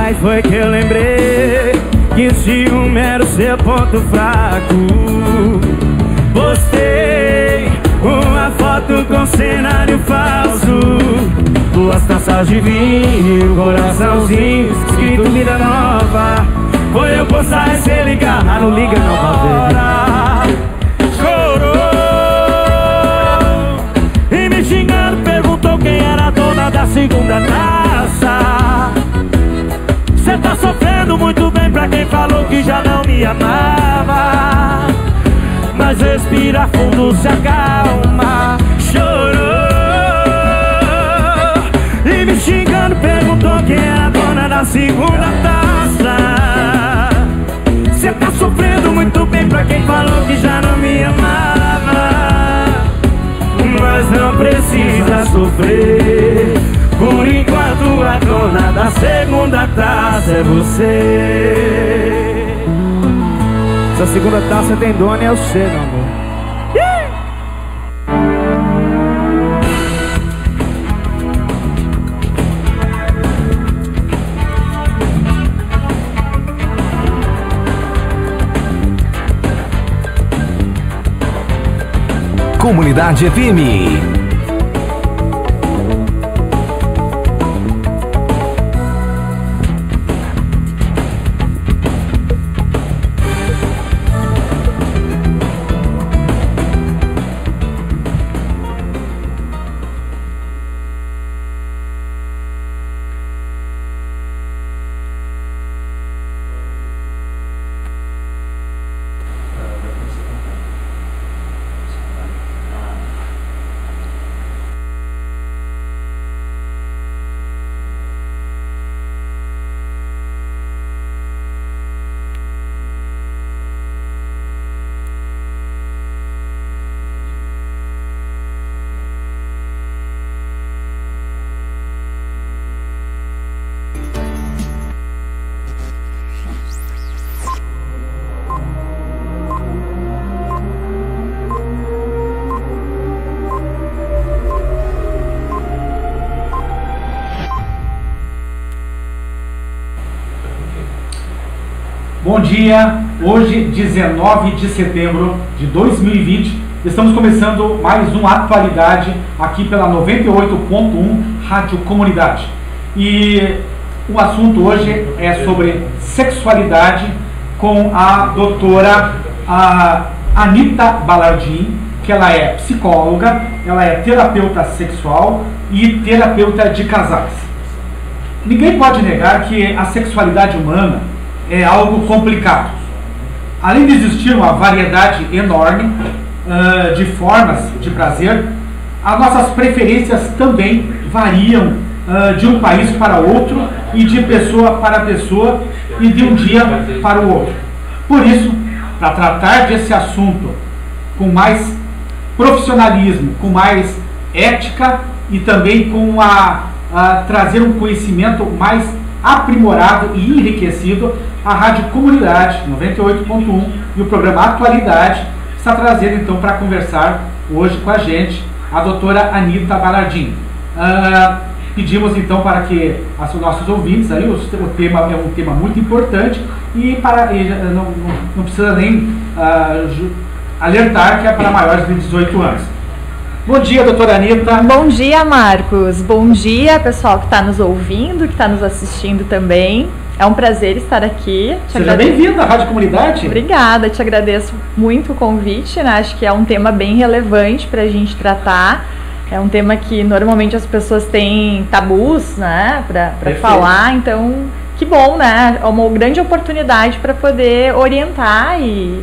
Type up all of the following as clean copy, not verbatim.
Aí foi que eu lembrei que o ciúme era o seu ponto fraco. Postei uma foto com cenário falso, duas taças de vinho, coraçãozinho escrito vida nova. Foi eu postar e cê ligar, ah, não liga não pra ver. Chorou e me xingando, perguntou quem era a dona da segunda taça. Cê tá sofrendo muito bem pra quem falou que já não me amava. Mas respira fundo, se acalma. Chorou e me xingando, perguntou quem era a dona da segunda taça. Cê tá sofrendo muito bem pra quem falou que já não me amava. Mas não precisa sofrer, por enquanto a dona da segunda taça é você. Essa segunda taça tem dona e é você, meu amor. Comunidade FM. Bom dia, hoje 19 de setembro de 2020, estamos começando mais uma atualidade aqui pela 98.1 Rádio Comunidade. E o assunto hoje é sobre sexualidade com a doutora Anita Balardim, que ela é psicóloga, ela é terapeuta sexual e terapeuta de casais. Ninguém pode negar que a sexualidade humana é algo complicado. Além de existir uma variedade enorme de formas de prazer, as nossas preferências também variam de um país para outro e de pessoa para pessoa e de um dia para o outro. Por isso, para tratar desse assunto com mais profissionalismo, com mais ética e também com trazer um conhecimento mais aprimorado e enriquecido, a Rádio Comunidade 98.1 e o programa Atualidade está trazendo então para conversar hoje com a gente a doutora Anita Balardim. Pedimos então para que os nossos ouvintes, aí, o tema é um tema muito importante e não precisa nem alertar que é para maiores de 18 anos. Bom dia, doutora Anita. Bom dia, Marcos. Bom dia, pessoal que está nos ouvindo, que está nos assistindo também. É um prazer estar aqui. Seja bem-vinda à Rádio Comunidade. Obrigada, te agradeço muito o convite, né? Acho que é um tema bem relevante para a gente tratar. É um tema que normalmente as pessoas têm tabus, né? Para falar, então que bom, né? É uma grande oportunidade para poder orientar e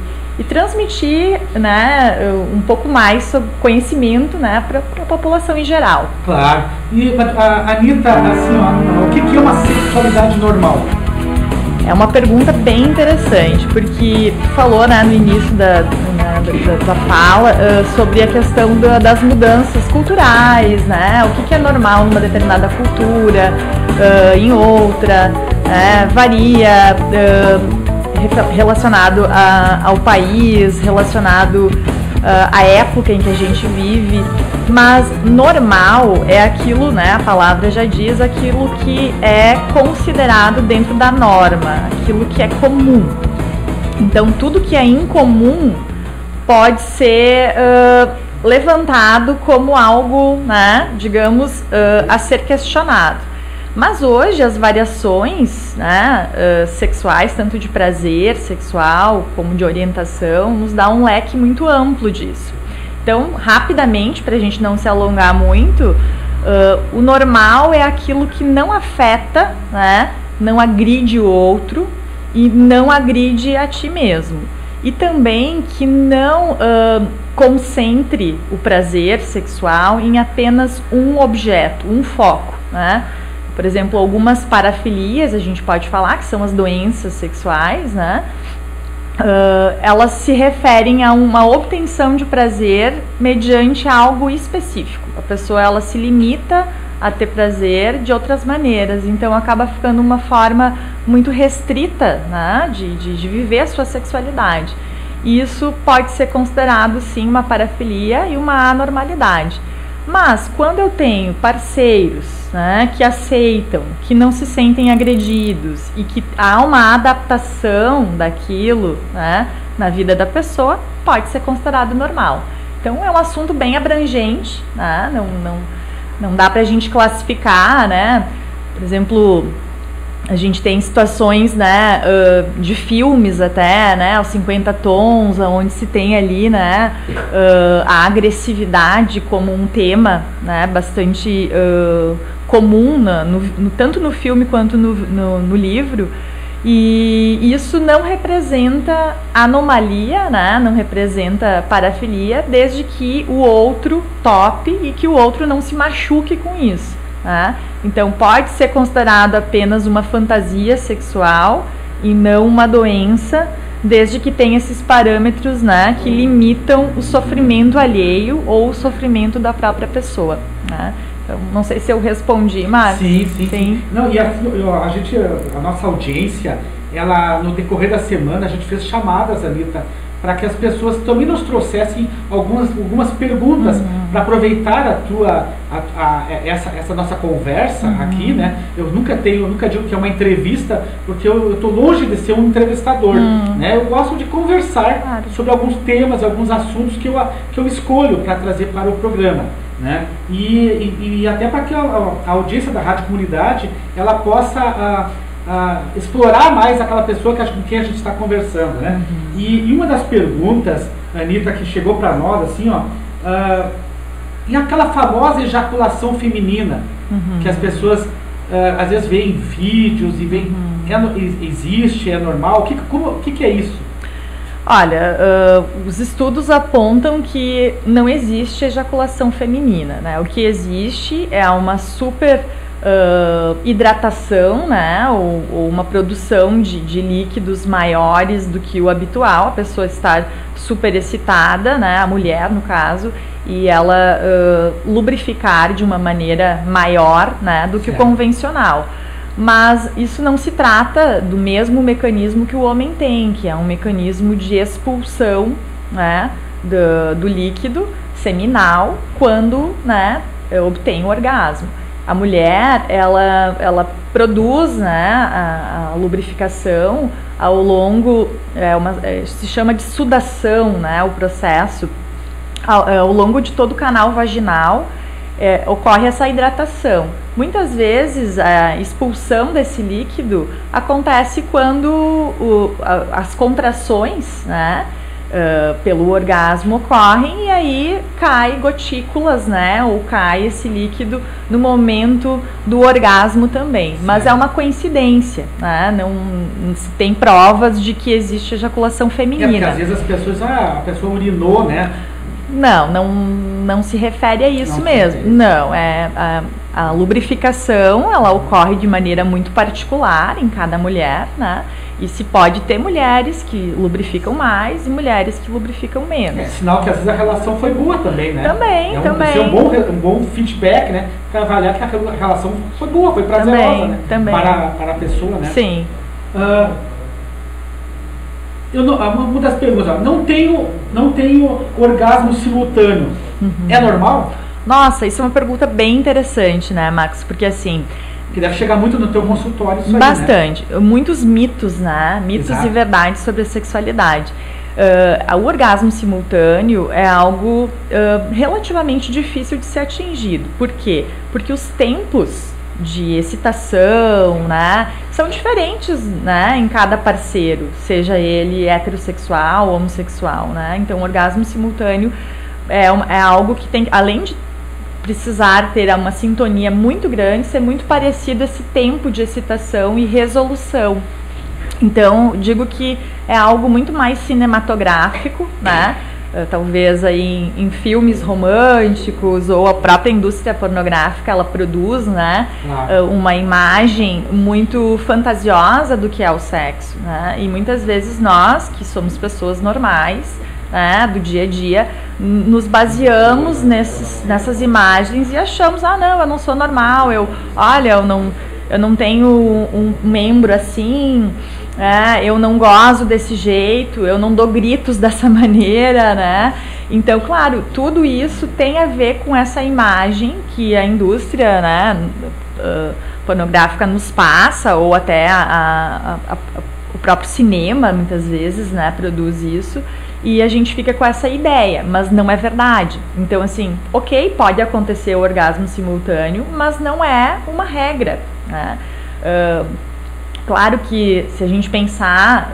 transmitir, né, um pouco mais sobre conhecimento, né, para a população em geral. Claro. E Anita, assim, o que é uma sexualidade normal? É uma pergunta bem interessante, porque tu falou, né, no início da fala sobre a questão das mudanças culturais, né, o que é normal numa determinada cultura, em outra, varia, relacionado ao país, relacionado a época em que a gente vive, mas normal é aquilo, né, a palavra já diz, aquilo que é considerado dentro da norma, aquilo que é comum. Então tudo que é incomum pode ser levantado como algo, né, digamos, a ser questionado. Mas hoje as variações, né, sexuais, tanto de prazer sexual como de orientação, nos dá um leque muito amplo disso. Então, rapidamente, para a gente não se alongar muito, o normal é aquilo que não afeta, né, não agride o outro e não agride a ti mesmo. E também que não concentre o prazer sexual em apenas um objeto, um foco, né? Por exemplo, algumas parafilias, a gente pode falar que são as doenças sexuais, né? Elas se referem a uma obtenção de prazer mediante algo específico. A pessoa, ela se limita a ter prazer de outras maneiras, então acaba ficando uma forma muito restrita, né, de viver a sua sexualidade. E isso pode ser considerado, sim, uma parafilia e uma anormalidade. Mas quando eu tenho parceiros, né, que aceitam, que não se sentem agredidos e que há uma adaptação daquilo, né, na vida da pessoa, pode ser considerado normal. Então é um assunto bem abrangente, né, não dá pra gente classificar, né, por exemplo, a gente tem situações, né, de filmes até, né, os 50 tons, onde se tem ali, né, a agressividade como um tema, né, bastante comum, tanto no filme quanto no livro, e isso não representa anomalia, né, não representa parafilia, desde que o outro tope e que o outro não se machuque com isso. Né? Então pode ser considerado apenas uma fantasia sexual e não uma doença, desde que tenha esses parâmetros, né, que limitam o sofrimento alheio ou o sofrimento da própria pessoa. Né? Então, não sei se eu respondi, Marcos. Sim. Não, e a nossa audiência, ela, no decorrer da semana, a gente fez chamadas, Anitta, para que as pessoas também nos trouxessem algumas perguntas, para aproveitar essa nossa conversa aqui, né? Eu nunca digo que é uma entrevista, porque eu estou longe de ser um entrevistador, né? Eu gosto de conversar sobre alguns temas, alguns assuntos que eu escolho para trazer para o programa, né? E até para que a audiência da Rádio Comunidade, ela possa explorar mais aquela pessoa com quem a gente está conversando, né? E uma das perguntas, Anitta, que chegou para nós, assim, ó, e aquela famosa ejaculação feminina, que as pessoas às vezes veem vídeos e veem, existe, é normal, o que é isso? Olha, os estudos apontam que não existe ejaculação feminina, né? O que existe é uma super hidratação, né, ou uma produção de líquidos maiores do que o habitual, a pessoa estar super excitada, né, a mulher no caso, e ela lubrificar de uma maneira maior, né, do que o convencional. Mas isso não se trata do mesmo mecanismo que o homem tem, que é um mecanismo de expulsão, né, do líquido seminal quando, né, obtém o orgasmo. A mulher, ela produz, né, a lubrificação ao longo, se chama de sudação, né, o processo, ao longo de todo o canal vaginal, ocorre essa hidratação. Muitas vezes a expulsão desse líquido acontece quando as contrações, né, pelo orgasmo ocorrem, e aí cai gotículas, né, ou cai esse líquido no momento do orgasmo também. Mas é uma coincidência, né, não se tem provas de que existe ejaculação feminina. Porque às vezes as pessoas, a pessoa urinou, né? Não se refere a isso mesmo. Não, a lubrificação, ela ocorre de maneira muito particular em cada mulher, né? E se pode ter mulheres que lubrificam mais e mulheres que lubrificam menos. É sinal que às vezes a relação foi boa também, né? Também. Isso é um bom feedback, né? Para avaliar que a relação foi boa, foi prazerosa, né? Também. Para a pessoa, né? Sim. uma das perguntas, ó, não tenho orgasmo simultâneo. É normal? Nossa, isso é uma pergunta bem interessante, né, Max? Porque assim... Que deve chegar muito no teu consultório isso bastante. Aí, né? Muitos mitos, né? Mitos e verdades sobre a sexualidade. O orgasmo simultâneo é algo relativamente difícil de ser atingido. Por quê? Porque os tempos de excitação, né, são diferentes, né, em cada parceiro, seja ele heterossexual ou homossexual, né? Então, o orgasmo simultâneo é algo que tem, além de precisar ter uma sintonia muito grande, ser muito parecido esse tempo de excitação e resolução. Então, digo que é algo muito mais cinematográfico, né? Talvez aí em filmes românticos, ou a própria indústria pornográfica, ela produz, né, uma imagem muito fantasiosa do que é o sexo, né? E muitas vezes nós, que somos pessoas normais, né, do dia a dia, nos baseamos nessas imagens e achamos, não, eu não sou normal, eu não tenho um membro assim, eu não gozo desse jeito, eu não dou gritos dessa maneira, né? Então, claro, tudo isso tem a ver com essa imagem que a indústria, né, pornográfica nos passa, ou até o próprio cinema, muitas vezes, né, produz isso, e a gente fica com essa ideia, mas não é verdade. Então, assim, ok, pode acontecer o orgasmo simultâneo, mas não é uma regra, né? Claro que se a gente pensar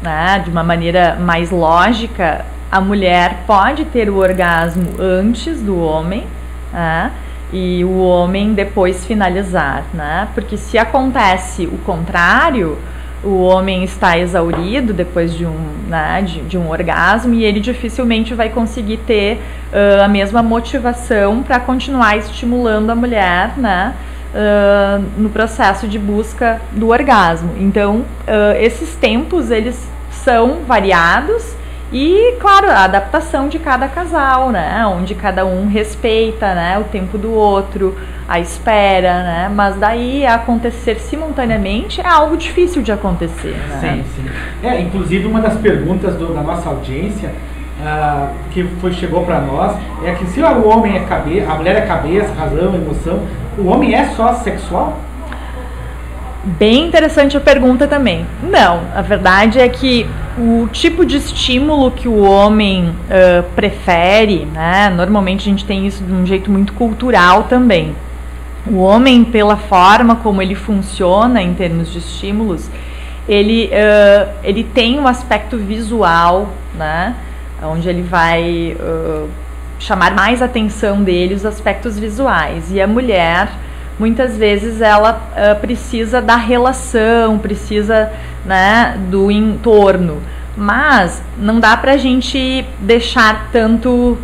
né, de uma maneira mais lógica, a mulher pode ter o orgasmo antes do homem, né, e o homem depois finalizar, né? Porque se acontece o contrário, o homem está exaurido depois de um orgasmo e ele dificilmente vai conseguir ter a mesma motivação para continuar estimulando a mulher, né, no processo de busca do orgasmo. Então, esses tempos, eles são variados e, claro, a adaptação de cada casal, né, onde cada um respeita, né, o tempo do outro, a espera, né, mas daí acontecer simultaneamente é algo difícil de acontecer, né? Sim. Inclusive, uma das perguntas da nossa audiência que chegou para nós é que se o homem é cabeça, a mulher é cabeça, razão, emoção, o homem é só sexual? Bem interessante a pergunta também. Não, a verdade é que o tipo de estímulo que o homem prefere, né, normalmente a gente tem isso de um jeito muito cultural também. O homem, pela forma como ele funciona em termos de estímulos, ele tem um aspecto visual, né, onde ele vai chamar mais atenção dele os aspectos visuais. E a mulher, muitas vezes, ela precisa da relação, precisa, né, do entorno. Mas não dá pra gente deixar tanto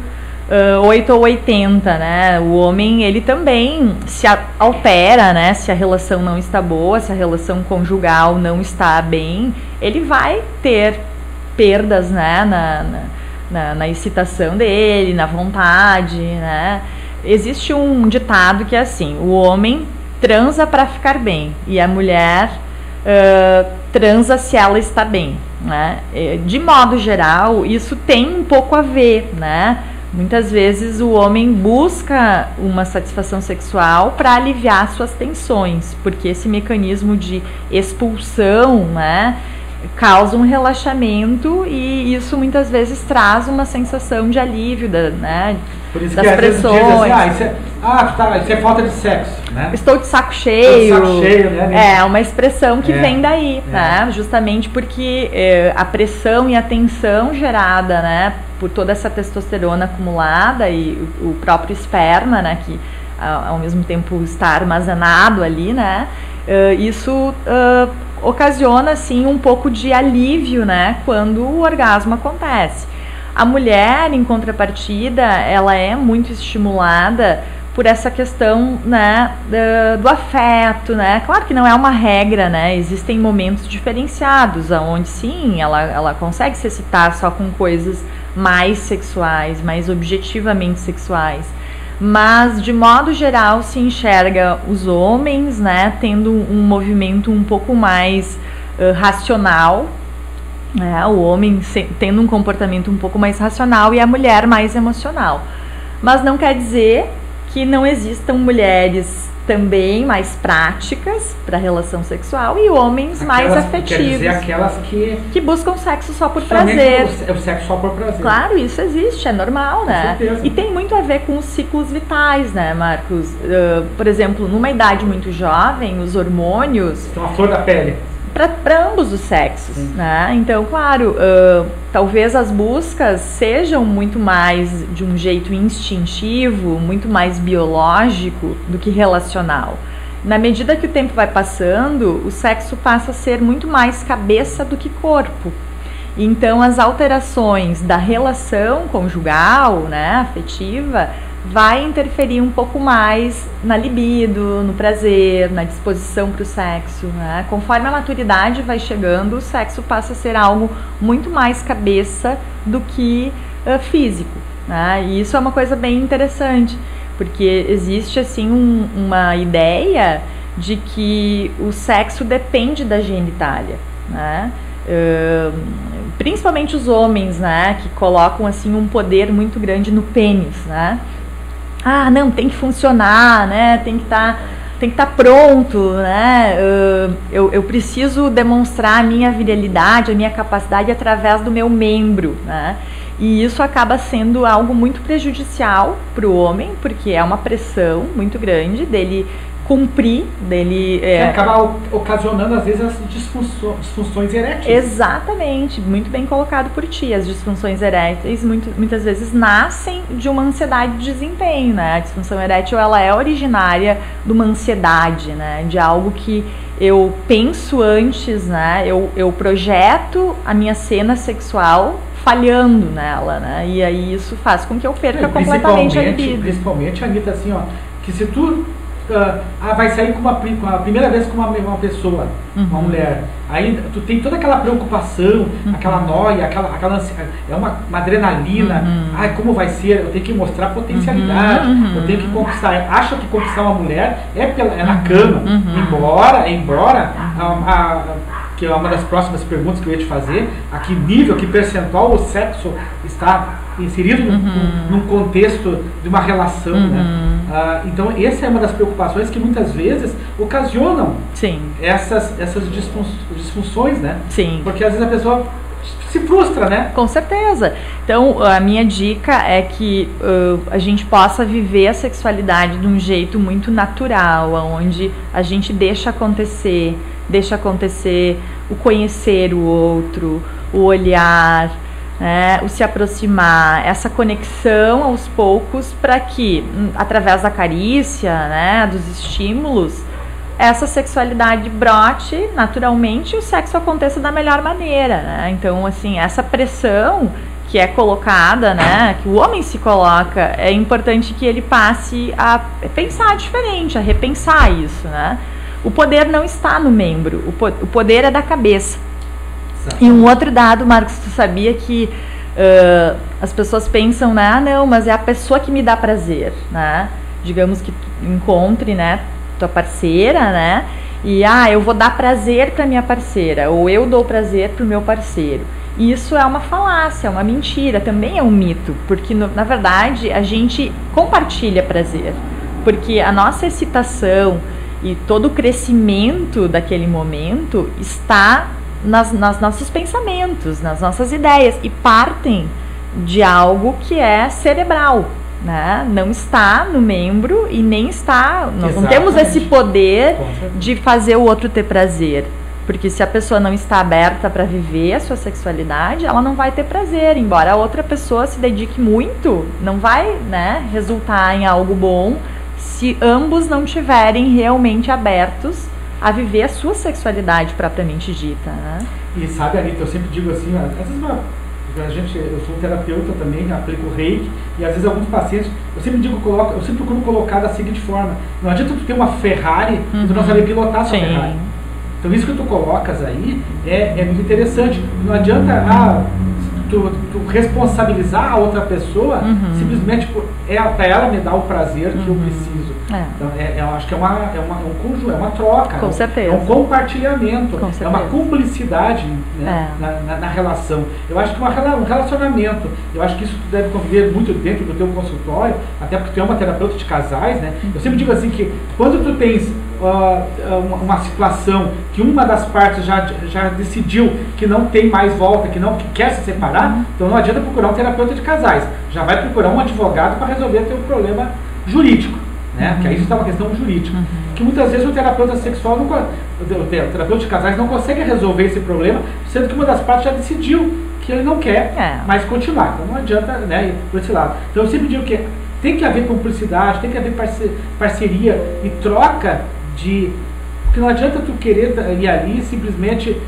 8 ou 80, né? O homem, ele também se altera, né? Se a relação não está boa, se a relação conjugal não está bem, ele vai ter perdas, né, na excitação dele, na vontade, né? Existe um ditado que é assim: o homem transa para ficar bem e a mulher transa se ela está bem, né? De modo geral, isso tem um pouco a ver, né? Muitas vezes o homem busca uma satisfação sexual para aliviar suas tensões, porque esse mecanismo de expulsão, né, causa um relaxamento e isso muitas vezes traz uma sensação de alívio, né, por isso das que pressões. Assim, isso é falta de sexo, né? Estou de saco cheio. Estou de saco cheio, né? É uma expressão que vem daí, né? Justamente porque a pressão e a tensão gerada, né, por toda essa testosterona acumulada e o próprio esperma, né, que ao mesmo tempo está armazenado ali, né? Isso ocasiona assim um pouco de alívio, né, quando o orgasmo acontece. A mulher, em contrapartida, ela é muito estimulada por essa questão, né, do afeto, né? Claro que não é uma regra, né? Existem momentos diferenciados, onde sim, ela consegue se excitar só com coisas mais sexuais, mais objetivamente sexuais. Mas, de modo geral, se enxerga os homens, né, tendo um movimento um pouco mais racional O homem tendo um comportamento um pouco mais racional e a mulher mais emocional. Mas não quer dizer que não existam mulheres também mais práticas para a relação sexual e homens mais afetivos. Quer dizer, aquelas que buscam sexo só por prazer. O sexo só por prazer. Claro, isso existe, é normal, né? Com certeza. E tem muito a ver com os ciclos vitais, né, Marcos? Por exemplo, numa idade muito jovem, os hormônios... Então, a flor da pele. Para ambos os sexos, né? Então, claro, talvez as buscas sejam muito mais de um jeito instintivo, muito mais biológico do que relacional. Na medida que o tempo vai passando, o sexo passa a ser muito mais cabeça do que corpo. Então, as alterações da relação conjugal, né, afetiva, vai interferir um pouco mais na libido, no prazer, na disposição para o sexo, né? Conforme a maturidade vai chegando, o sexo passa a ser algo muito mais cabeça do que físico, né? E isso é uma coisa bem interessante, porque existe assim uma ideia de que o sexo depende da genitália, né? Principalmente os homens, né, que colocam assim um poder muito grande no pênis, né? Não, tem que funcionar, né? Tem que estar pronto, né? Eu preciso demonstrar a minha virilidade, a minha capacidade através do meu membro, né? E isso acaba sendo algo muito prejudicial para o homem, porque é uma pressão muito grande dele cumprir, dele... acaba ocasionando, às vezes, as disfunções eréteis. Exatamente, muito bem colocado por ti. As disfunções eréteis muitas vezes nascem de uma ansiedade de desempenho, né? A disfunção erétil, ela é originária de uma ansiedade, né? De algo que eu penso antes, né? Eu projeto a minha cena sexual falhando nela, né? E aí isso faz com que eu perca completamente a libido. Principalmente, Anitta, assim, ó, que se tu... vai sair com a primeira vez com uma pessoa, uma mulher, aí tu tem toda aquela preocupação, aquela noia, aquela é uma adrenalina, como vai ser, eu tenho que mostrar potencialidade, eu tenho que conquistar, acha que conquistar uma mulher é na cama, embora que é uma das próximas perguntas que eu ia te fazer, a que nível, que percentual o sexo está inserido num contexto de uma relação, né? Então essa é uma das preocupações que muitas vezes ocasionam essas disfunções, né? Sim. Porque às vezes a pessoa se frustra, né? Com certeza. Então a minha dica é que a gente possa viver a sexualidade de um jeito muito natural, onde a gente deixa acontecer o conhecer o outro, o olhar, né, o se aproximar, essa conexão aos poucos, para que através da carícia, né, dos estímulos, essa sexualidade brote naturalmente e o sexo aconteça da melhor maneira, né? Então, assim, essa pressão que é colocada, né, que o homem se coloca, é importante que ele passe a pensar diferente, a repensar isso, né? O poder não está no membro, o poder é da cabeça. E um outro dado, Marcos, tu sabia que as pessoas pensam, né, não, mas é a pessoa que me dá prazer, né? Digamos que tu encontre, né, tua parceira, né, e eu vou dar prazer para minha parceira, ou eu dou prazer para o meu parceiro. Isso é uma falácia, é uma mentira, também é um mito, porque na verdade a gente compartilha prazer, porque a nossa excitação e todo o crescimento daquele momento está nos nossos pensamentos, nas nossas ideias, e partem de algo que é cerebral, né? Não está no membro e nem está... Nós não temos esse poder de fazer o outro ter prazer, porque se a pessoa não está aberta para viver a sua sexualidade, ela não vai ter prazer, embora a outra pessoa se dedique muito, não vai, né, resultar em algo bom se ambos não tiverem realmente abertos a viver a sua sexualidade propriamente dita, né? E sabe, Anitta, eu sempre digo assim, às vezes eu sou um terapeuta também, aplico reiki, e às vezes alguns pacientes, eu sempre procuro colocar da seguinte forma: não adianta tu ter uma Ferrari e tu não saber pilotar essa Ferrari. Então isso que tu colocas aí é muito interessante. Não adianta tu tu responsabilizar a outra pessoa simplesmente para ela me dar o prazer que eu preciso. Então, eu acho que é um conjunto, é uma troca, com certeza. É um compartilhamento, Com certeza. é uma cumplicidade, né, na relação. Eu acho que um relacionamento, eu acho que isso tu deve conviver muito dentro do teu consultório, até porque tu é uma terapeuta de casais, né? Eu sempre digo assim que quando tu tens uma situação que uma das partes já decidiu que não tem mais volta, que quer se separar, então não adianta procurar um terapeuta de casais, já vai procurar um advogado para resolver teu problema jurídico, né? Que aí isso está uma questão jurídica, que muitas vezes o terapeuta sexual o terapeuta de casais não consegue resolver esse problema, sendo que uma das partes já decidiu que ele não quer mais continuar, então não adianta, né, ir por esse lado. Então eu sempre digo que tem que haver cumplicidade, tem que haver parceria e troca porque não adianta tu querer ir ali simplesmente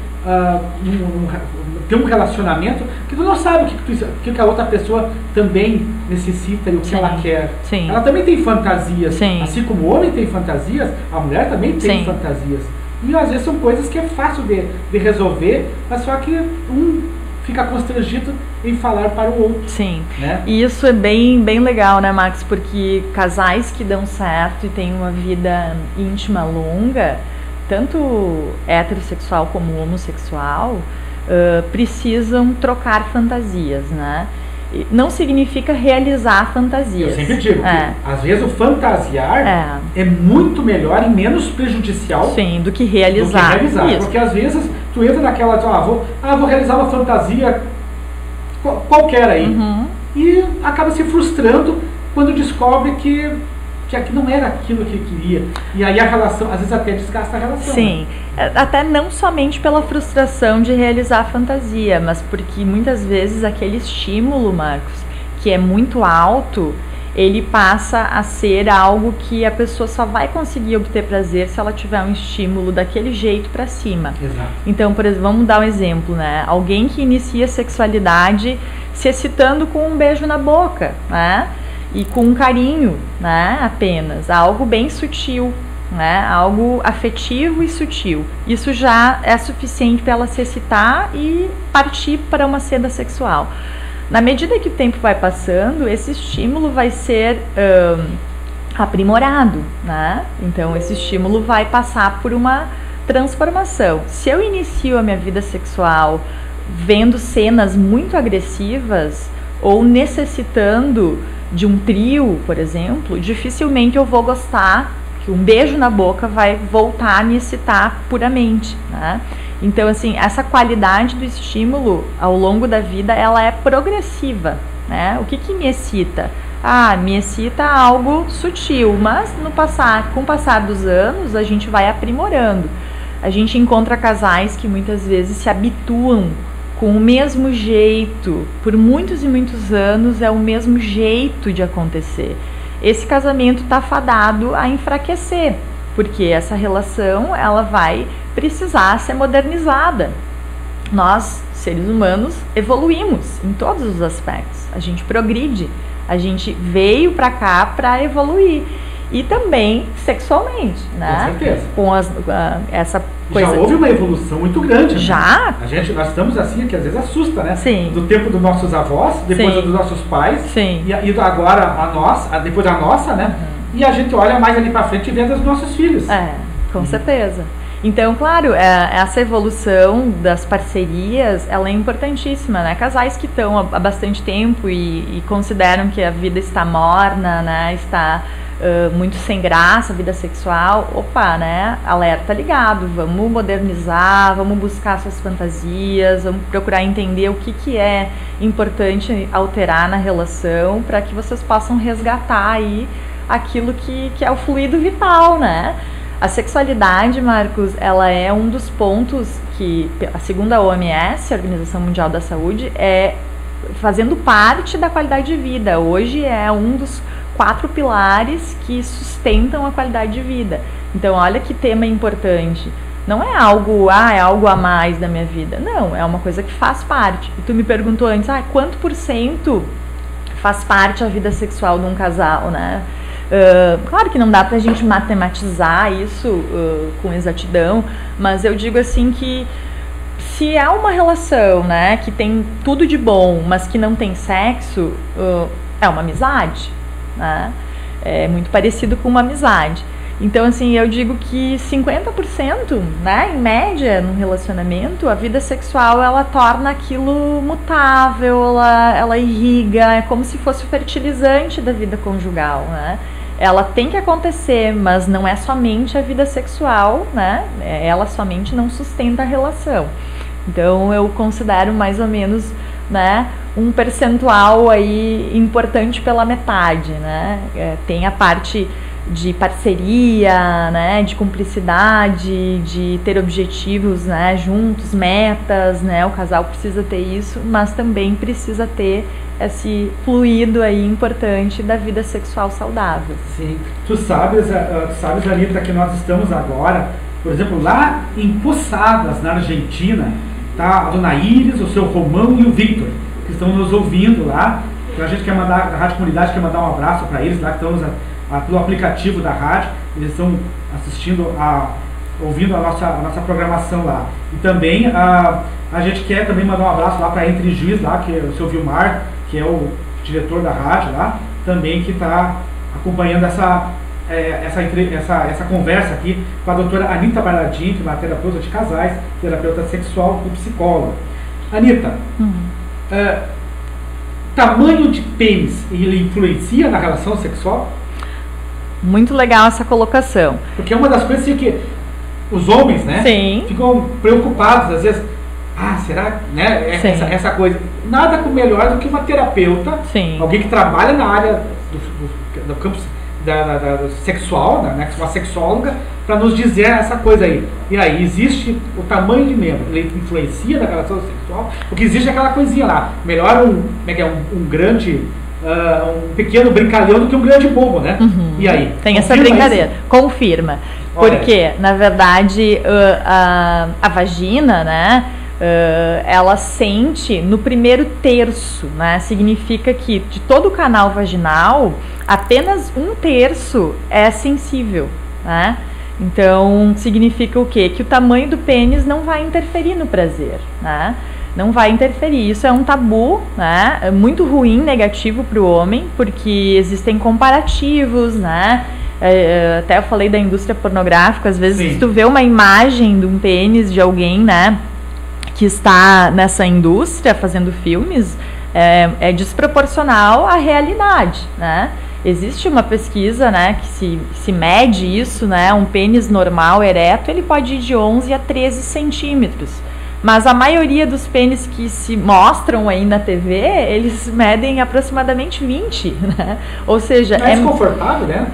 ter um relacionamento que tu não sabe o que a outra pessoa também necessita e o que ela quer. Sim. Ela também tem fantasias. Sim. Assim como o homem tem fantasias, a mulher também tem fantasias. E às vezes são coisas que é fácil de resolver, mas só que fica constrangido em falar para o outro. Sim, né? E isso é bem legal, né, Max? Porque casais que dão certo e têm uma vida íntima longa, tanto heterossexual como homossexual, precisam trocar fantasias, né? Não significa realizar fantasias. Eu sempre digo que às vezes o fantasiar é muito melhor e menos prejudicial do que realizar. Porque às vezes tu entra naquela, vou realizar uma fantasia qualquer aí, e acaba se frustrando quando descobre que não era aquilo que queria. E aí a relação, às vezes até desgasta a relação. Sim, né? Até não somente pela frustração de realizar a fantasia, mas porque muitas vezes aquele estímulo, Marcos, que é muito alto, ele passa a ser algo que a pessoa só vai conseguir obter prazer se ela tiver um estímulo daquele jeito para cima. Exato. Então, por exemplo, vamos dar um exemplo, né? Alguém que inicia a sexualidade se excitando com um beijo na boca, né? E com um carinho, né? Apenas, algo bem sutil, né? Algo afetivo e sutil. Isso já é suficiente para ela se excitar e partir para uma cena sexual. Na medida que o tempo vai passando, esse estímulo vai ser aprimorado, né? Então, esse estímulo vai passar por uma transformação. Se eu inicio a minha vida sexual vendo cenas muito agressivas ou necessitando de um trio, por exemplo, dificilmente eu vou gostar, que um beijo na boca vai voltar a me excitar puramente, né? Então, assim, essa qualidade do estímulo ao longo da vida, ela é progressiva, né? O que me excita? Me excita algo sutil, mas com o passar dos anos, a gente vai aprimorando. A gente encontra casais que muitas vezes se habituam com o mesmo jeito, por muitos e muitos anos é o mesmo jeito de acontecer. Esse casamento está fadado a enfraquecer, porque essa relação ela vai precisar ser modernizada. Nós, seres humanos, evoluímos em todos os aspectos. A gente progride, a gente veio para cá para evoluir. E também sexualmente, né? Com certeza. Com essa coisa. Já houve uma evolução muito grande. Já? Né? Nós estamos assim, que às vezes assusta, né? Sim. Do tempo dos nossos avós, depois dos nossos pais. Sim. E agora depois a nossa, né? E a gente olha mais ali para frente e vê dos nossos filhos. Com certeza. Então, claro, essa evolução das parcerias, ela é importantíssima, né? Casais que estão há bastante tempo e consideram que a vida está morna, né? Está muito sem graça, a vida sexual, né? Alerta ligado, vamos modernizar, vamos buscar suas fantasias, vamos procurar entender o que é importante alterar na relação para que vocês possam resgatar aí aquilo que é o fluido vital, né? A sexualidade, Marcos, ela é um dos pontos que, segundo a OMS, a Organização Mundial da Saúde, é fazendo parte da qualidade de vida. Hoje é um dos 4 pilares que sustentam a qualidade de vida. Então, olha que tema importante. Não é algo, é algo a mais da minha vida. Não, é uma coisa que faz parte. E tu me perguntou antes, quanto % faz parte a vida sexual de um casal, né? Claro que não dá pra gente matematizar isso com exatidão, mas eu digo assim que se é uma relação, né, que tem tudo de bom, mas que não tem sexo, é uma amizade, né? É muito parecido com uma amizade. Então, assim, eu digo que 50%, né, em média, num relacionamento, a vida sexual, ela torna aquilo mutável, ela irriga, é como se fosse o fertilizante da vida conjugal, né? Ela tem que acontecer, mas não é somente a vida sexual, né? Ela somente não sustenta a relação. Então, eu considero mais ou menos, né, um percentual aí importante pela metade, né? Tem a parte de parceria, né, de cumplicidade, de ter objetivos, né, juntos, metas, né, o casal precisa ter isso, mas também precisa ter esse fluido aí importante da vida sexual saudável. Sim. Tu sabes, Anitta, que nós estamos agora, por exemplo, lá em Posadas, na Argentina, tá a dona Iris, o seu Romão e o Victor, que estão nos ouvindo lá. Então a gente quer mandar, a Rádio Comunidade quer mandar um abraço para eles lá, que estão pelo aplicativo da rádio, eles estão assistindo, ouvindo a nossa programação lá. E também a gente quer também mandar um abraço lá para Entre Juiz, lá, que é o seu Vilmar, que é o diretor da rádio lá, também que está acompanhando essa conversa aqui com a doutora Anitta Baradin, que é uma terapeuta de casais, terapeuta sexual e psicóloga. Anitta, tamanho de pênis, ele influencia na relação sexual? Muito legal essa colocação. Porque é uma das coisas assim, que os homens, né, sim, ficam preocupados, às vezes, será, né, essa coisa. Nada melhor do que uma terapeuta, sim, alguém que trabalha na área do campo da sexual, né, uma sexóloga, para nos dizer essa coisa aí. E aí, existe o tamanho de membro, ele influencia na relação sexual, porque existe aquela coisinha lá, melhor um grande... um pequeno brincalhão do que um grande bobo, né? Uhum. E aí? Tem essa brincadeira. Isso? Confirma. Porque, na verdade, a vagina, né, ela sente no primeiro terço, né? Significa que de todo o canal vaginal, apenas 1/3 é sensível, né? Então, significa o quê? Que o tamanho do pênis não vai interferir no prazer, né? Não vai interferir. Isso é um tabu, né? É muito ruim, negativo para o homem, porque existem comparativos, né? Até eu falei da indústria pornográfica, às vezes, se tu vê uma imagem de um pênis de alguém, né, que está nessa indústria fazendo filmes, é desproporcional à realidade, né? Existe uma pesquisa, né, que se mede isso, né? Um pênis normal, ereto, ele pode ir de 11 a 13 centímetros. Mas a maioria dos pênis que se mostram aí na TV, eles medem aproximadamente 20, né? Ou seja... Não é desconfortável, né?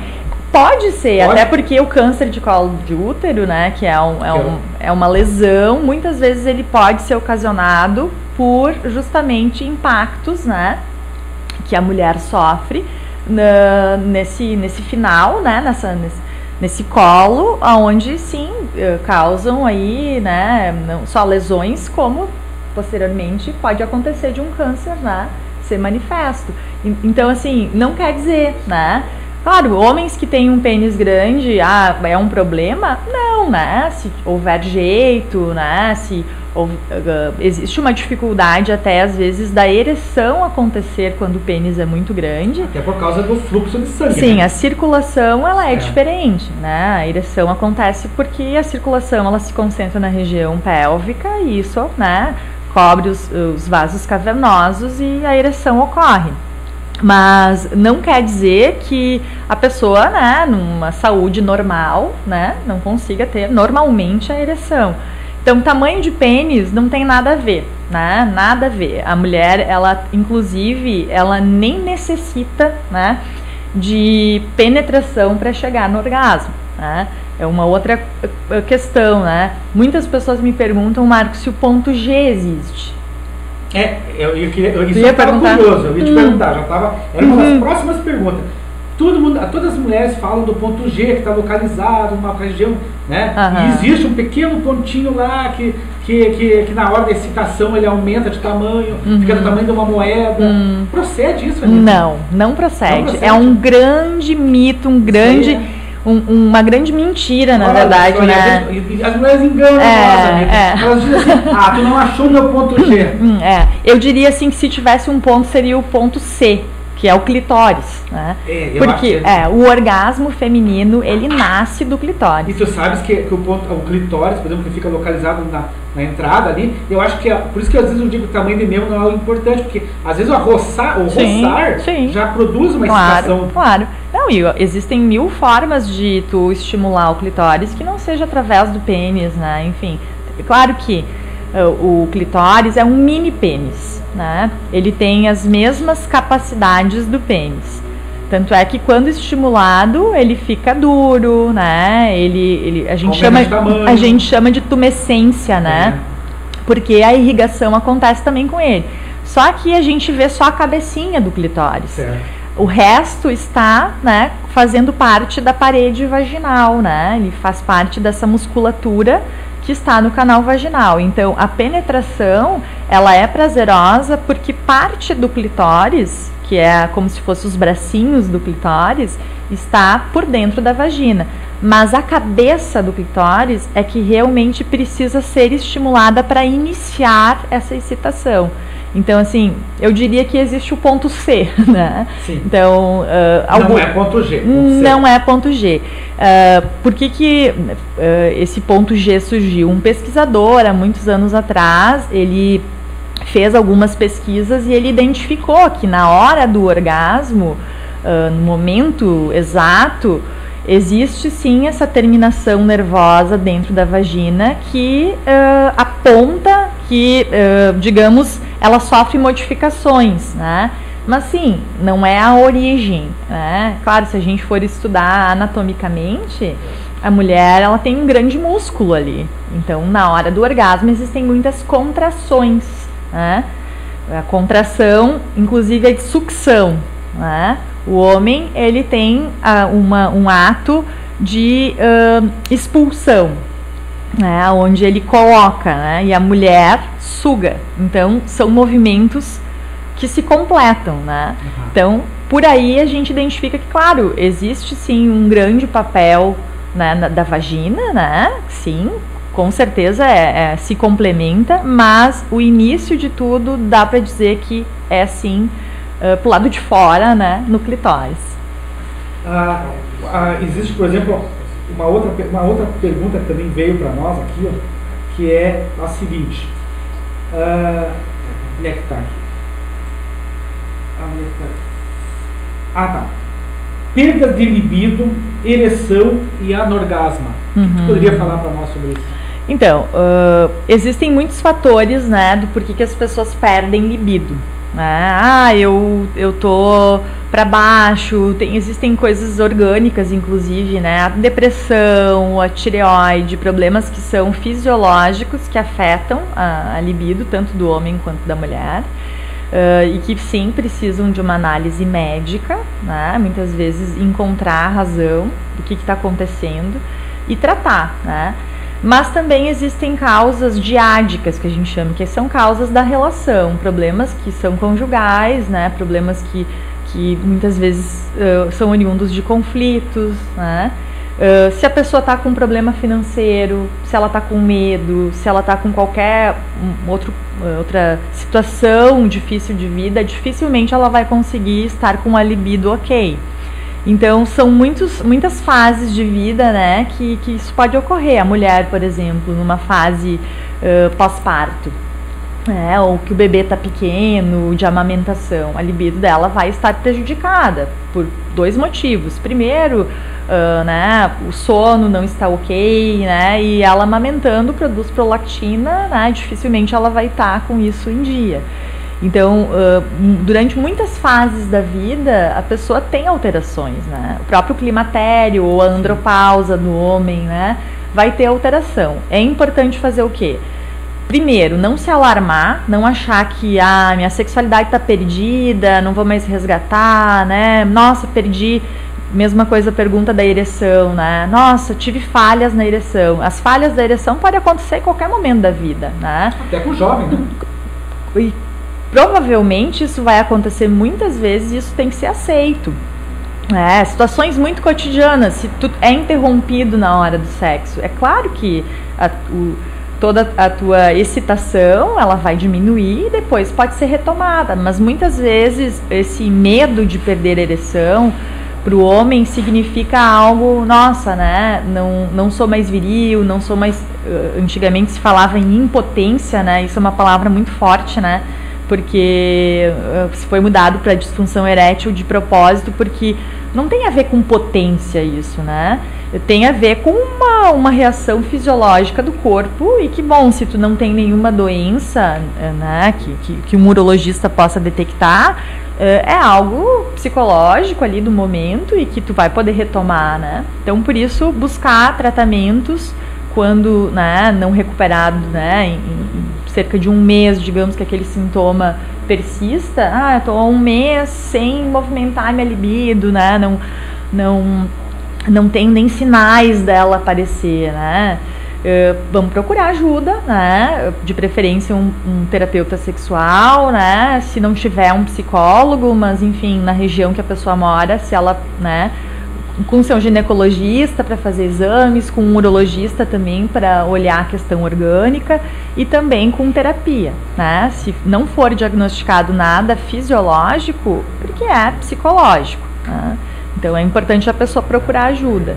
Pode ser, até porque o câncer de colo de útero, né, que é uma lesão, muitas vezes ele pode ser ocasionado por justamente impactos, né, que a mulher sofre nesse final, né, nesse colo, onde sim causam aí, né, não só lesões, como posteriormente pode acontecer de um câncer, né, ser manifesto. Então, assim, não quer dizer, né? Claro, homens que têm um pênis grande, é um problema? Não, né? Se houver jeito, né? Se existe uma dificuldade até às vezes da ereção acontecer quando o pênis é muito grande. Até por causa do fluxo de sangue. Sim, né? A circulação ela é diferente, né? A ereção acontece porque a circulação ela se concentra na região pélvica e isso, né, cobre os vasos cavernosos e a ereção ocorre. Mas não quer dizer que a pessoa, né, numa saúde normal, né, não consiga ter normalmente a ereção. Então, tamanho de pênis não tem nada a ver, né, nada a ver. A mulher, ela, inclusive, ela nem necessita, né, de penetração para chegar no orgasmo, né. É uma outra questão, né. Muitas pessoas me perguntam, Marcos, se o ponto G existe. Eu estava curioso, eu ia te perguntar, era uma das próximas perguntas. Todas as mulheres falam do ponto G, que está localizado numa região, né? E existe um pequeno pontinho lá que na hora da excitação ele aumenta de tamanho, fica do tamanho de uma moeda. Procede isso, Anitta? Não procede. É um grande mito, uma grande mentira, na verdade, né? As mulheres enganam nós, né? Elas dizem assim, tu não achou meu ponto G. Eu diria assim que se tivesse um ponto seria o ponto C, que é o clitóris, né? Porque o orgasmo feminino, ele nasce do clitóris. E tu sabes que o clitóris, por exemplo, que fica localizado na entrada ali, eu acho que por isso que às vezes eu digo que o tamanho de membro não é algo importante, porque às vezes o roçar já produz uma excitação. Claro. Não, e existem 1000 formas de tu estimular o clitóris que não seja através do pênis, né? Enfim, claro que o clitóris é um mini pênis, né? Ele tem as mesmas capacidades do pênis. Tanto é que quando estimulado, ele fica duro, né? A gente chama de tumescência, né? Porque a irrigação acontece também com ele. Só que a gente vê só a cabecinha do clitóris. Certo. O resto está, né, fazendo parte da parede vaginal, né? Ele faz parte dessa musculatura que está no canal vaginal. Então, a penetração, ela é prazerosa porque parte do clitóris, que é como se fossem os bracinhos do clitóris, está por dentro da vagina. Mas a cabeça do clitóris é que realmente precisa ser estimulada para iniciar essa excitação. Então, assim, eu diria que existe o ponto C, né? Sim. Então, não é ponto G. Não é ponto G. Por que esse ponto G surgiu? Um pesquisador, há muitos anos atrás, ele fez algumas pesquisas e ele identificou que na hora do orgasmo, no momento exato, existe sim essa terminação nervosa dentro da vagina que aponta que, digamos, ela sofre modificações, né? Mas sim, não é a origem, né? Claro, se a gente for estudar anatomicamente, a mulher ela tem um grande músculo ali. Então, na hora do orgasmo, existem muitas contrações, né? A contração, inclusive, é de sucção, né? O homem, ele tem um ato de expulsão, né? Onde ele coloca, né? E a mulher suga. Então, são movimentos que se completam, né? Então, por aí a gente identifica que, claro, existe sim um grande papel, né, da vagina, né? Sim, com certeza se complementa, mas o início de tudo dá para dizer que é sim pro lado de fora, né, no clitóris. Existe, por exemplo, uma outra pergunta que também veio para nós aqui, ó, que é a seguinte. Onde é que tá aqui? Tá. Perda de libido, ereção e anorgasma. O que tu poderia falar para nós sobre isso? Então, existem muitos fatores, né, do porquê que as pessoas perdem libido. Né? Eu tô para baixo, existem coisas orgânicas, inclusive, né? A depressão, a tireoide, problemas que são fisiológicos que afetam a libido, tanto do homem quanto da mulher. E que sim precisam de uma análise médica, né? Muitas vezes encontrar a razão do que está acontecendo e tratar, né? Mas também existem causas diádicas, que a gente chama, que são causas da relação, problemas que são conjugais, né? Problemas que muitas vezes são oriundos de conflitos, né? Se a pessoa está com um problema financeiro, se ela está com medo, se ela está com qualquer outra situação difícil de vida, dificilmente ela vai conseguir estar com a libido ok. Então, são muitas fases de vida, né, que isso pode ocorrer. A mulher, por exemplo, numa fase pós-parto, né, ou que o bebê está pequeno, de amamentação, a libido dela vai estar prejudicada por 2 motivos. Primeiro, né, o sono não está ok, né, e ela amamentando produz prolactina, né, dificilmente ela vai estar com isso em dia. Então, durante muitas fases da vida, a pessoa tem alterações, né? O próprio climatério ou a andropausa do homem, né, vai ter alteração. É importante fazer o quê? Primeiro, não se alarmar, não achar que minha sexualidade está perdida, não vou mais resgatar, né? Nossa, perdi. Mesma coisa a pergunta da ereção, né? Nossa, tive falhas na ereção. As falhas da ereção podem acontecer em qualquer momento da vida, né? Até com o jovem, né? E provavelmente isso vai acontecer muitas vezes e isso tem que ser aceito. Situações muito cotidianas. Se tu é interrompido na hora do sexo, é claro que toda a tua excitação, ela vai diminuir e depois pode ser retomada, mas muitas vezes esse medo de perder a ereção para o homem significa algo, nossa, né, não sou mais viril, não sou mais, antigamente se falava em impotência, né, isso é uma palavra muito forte, né, porque foi mudado para disfunção erétil de propósito, porque não tem a ver com potência isso, né, tem a ver com uma reação fisiológica do corpo e que, bom, se tu não tem nenhuma doença, né, que um urologista possa detectar, é algo psicológico ali do momento e que tu vai poder retomar, né? Então, por isso, buscar tratamentos quando, né, não recuperado, né, em cerca de um mês, digamos que aquele sintoma persista, eu tô há um mês sem movimentar minha libido, né, não tem nem sinais dela aparecer, né? Vamos procurar ajuda, né? De preferência um terapeuta sexual, né? Se não tiver um psicólogo, mas enfim, na região que a pessoa mora, se ela, né? Com seu ginecologista para fazer exames, com um urologista também para olhar a questão orgânica e também com terapia, né? Se não for diagnosticado nada fisiológico, porque é psicológico, né? Então é importante a pessoa procurar ajuda.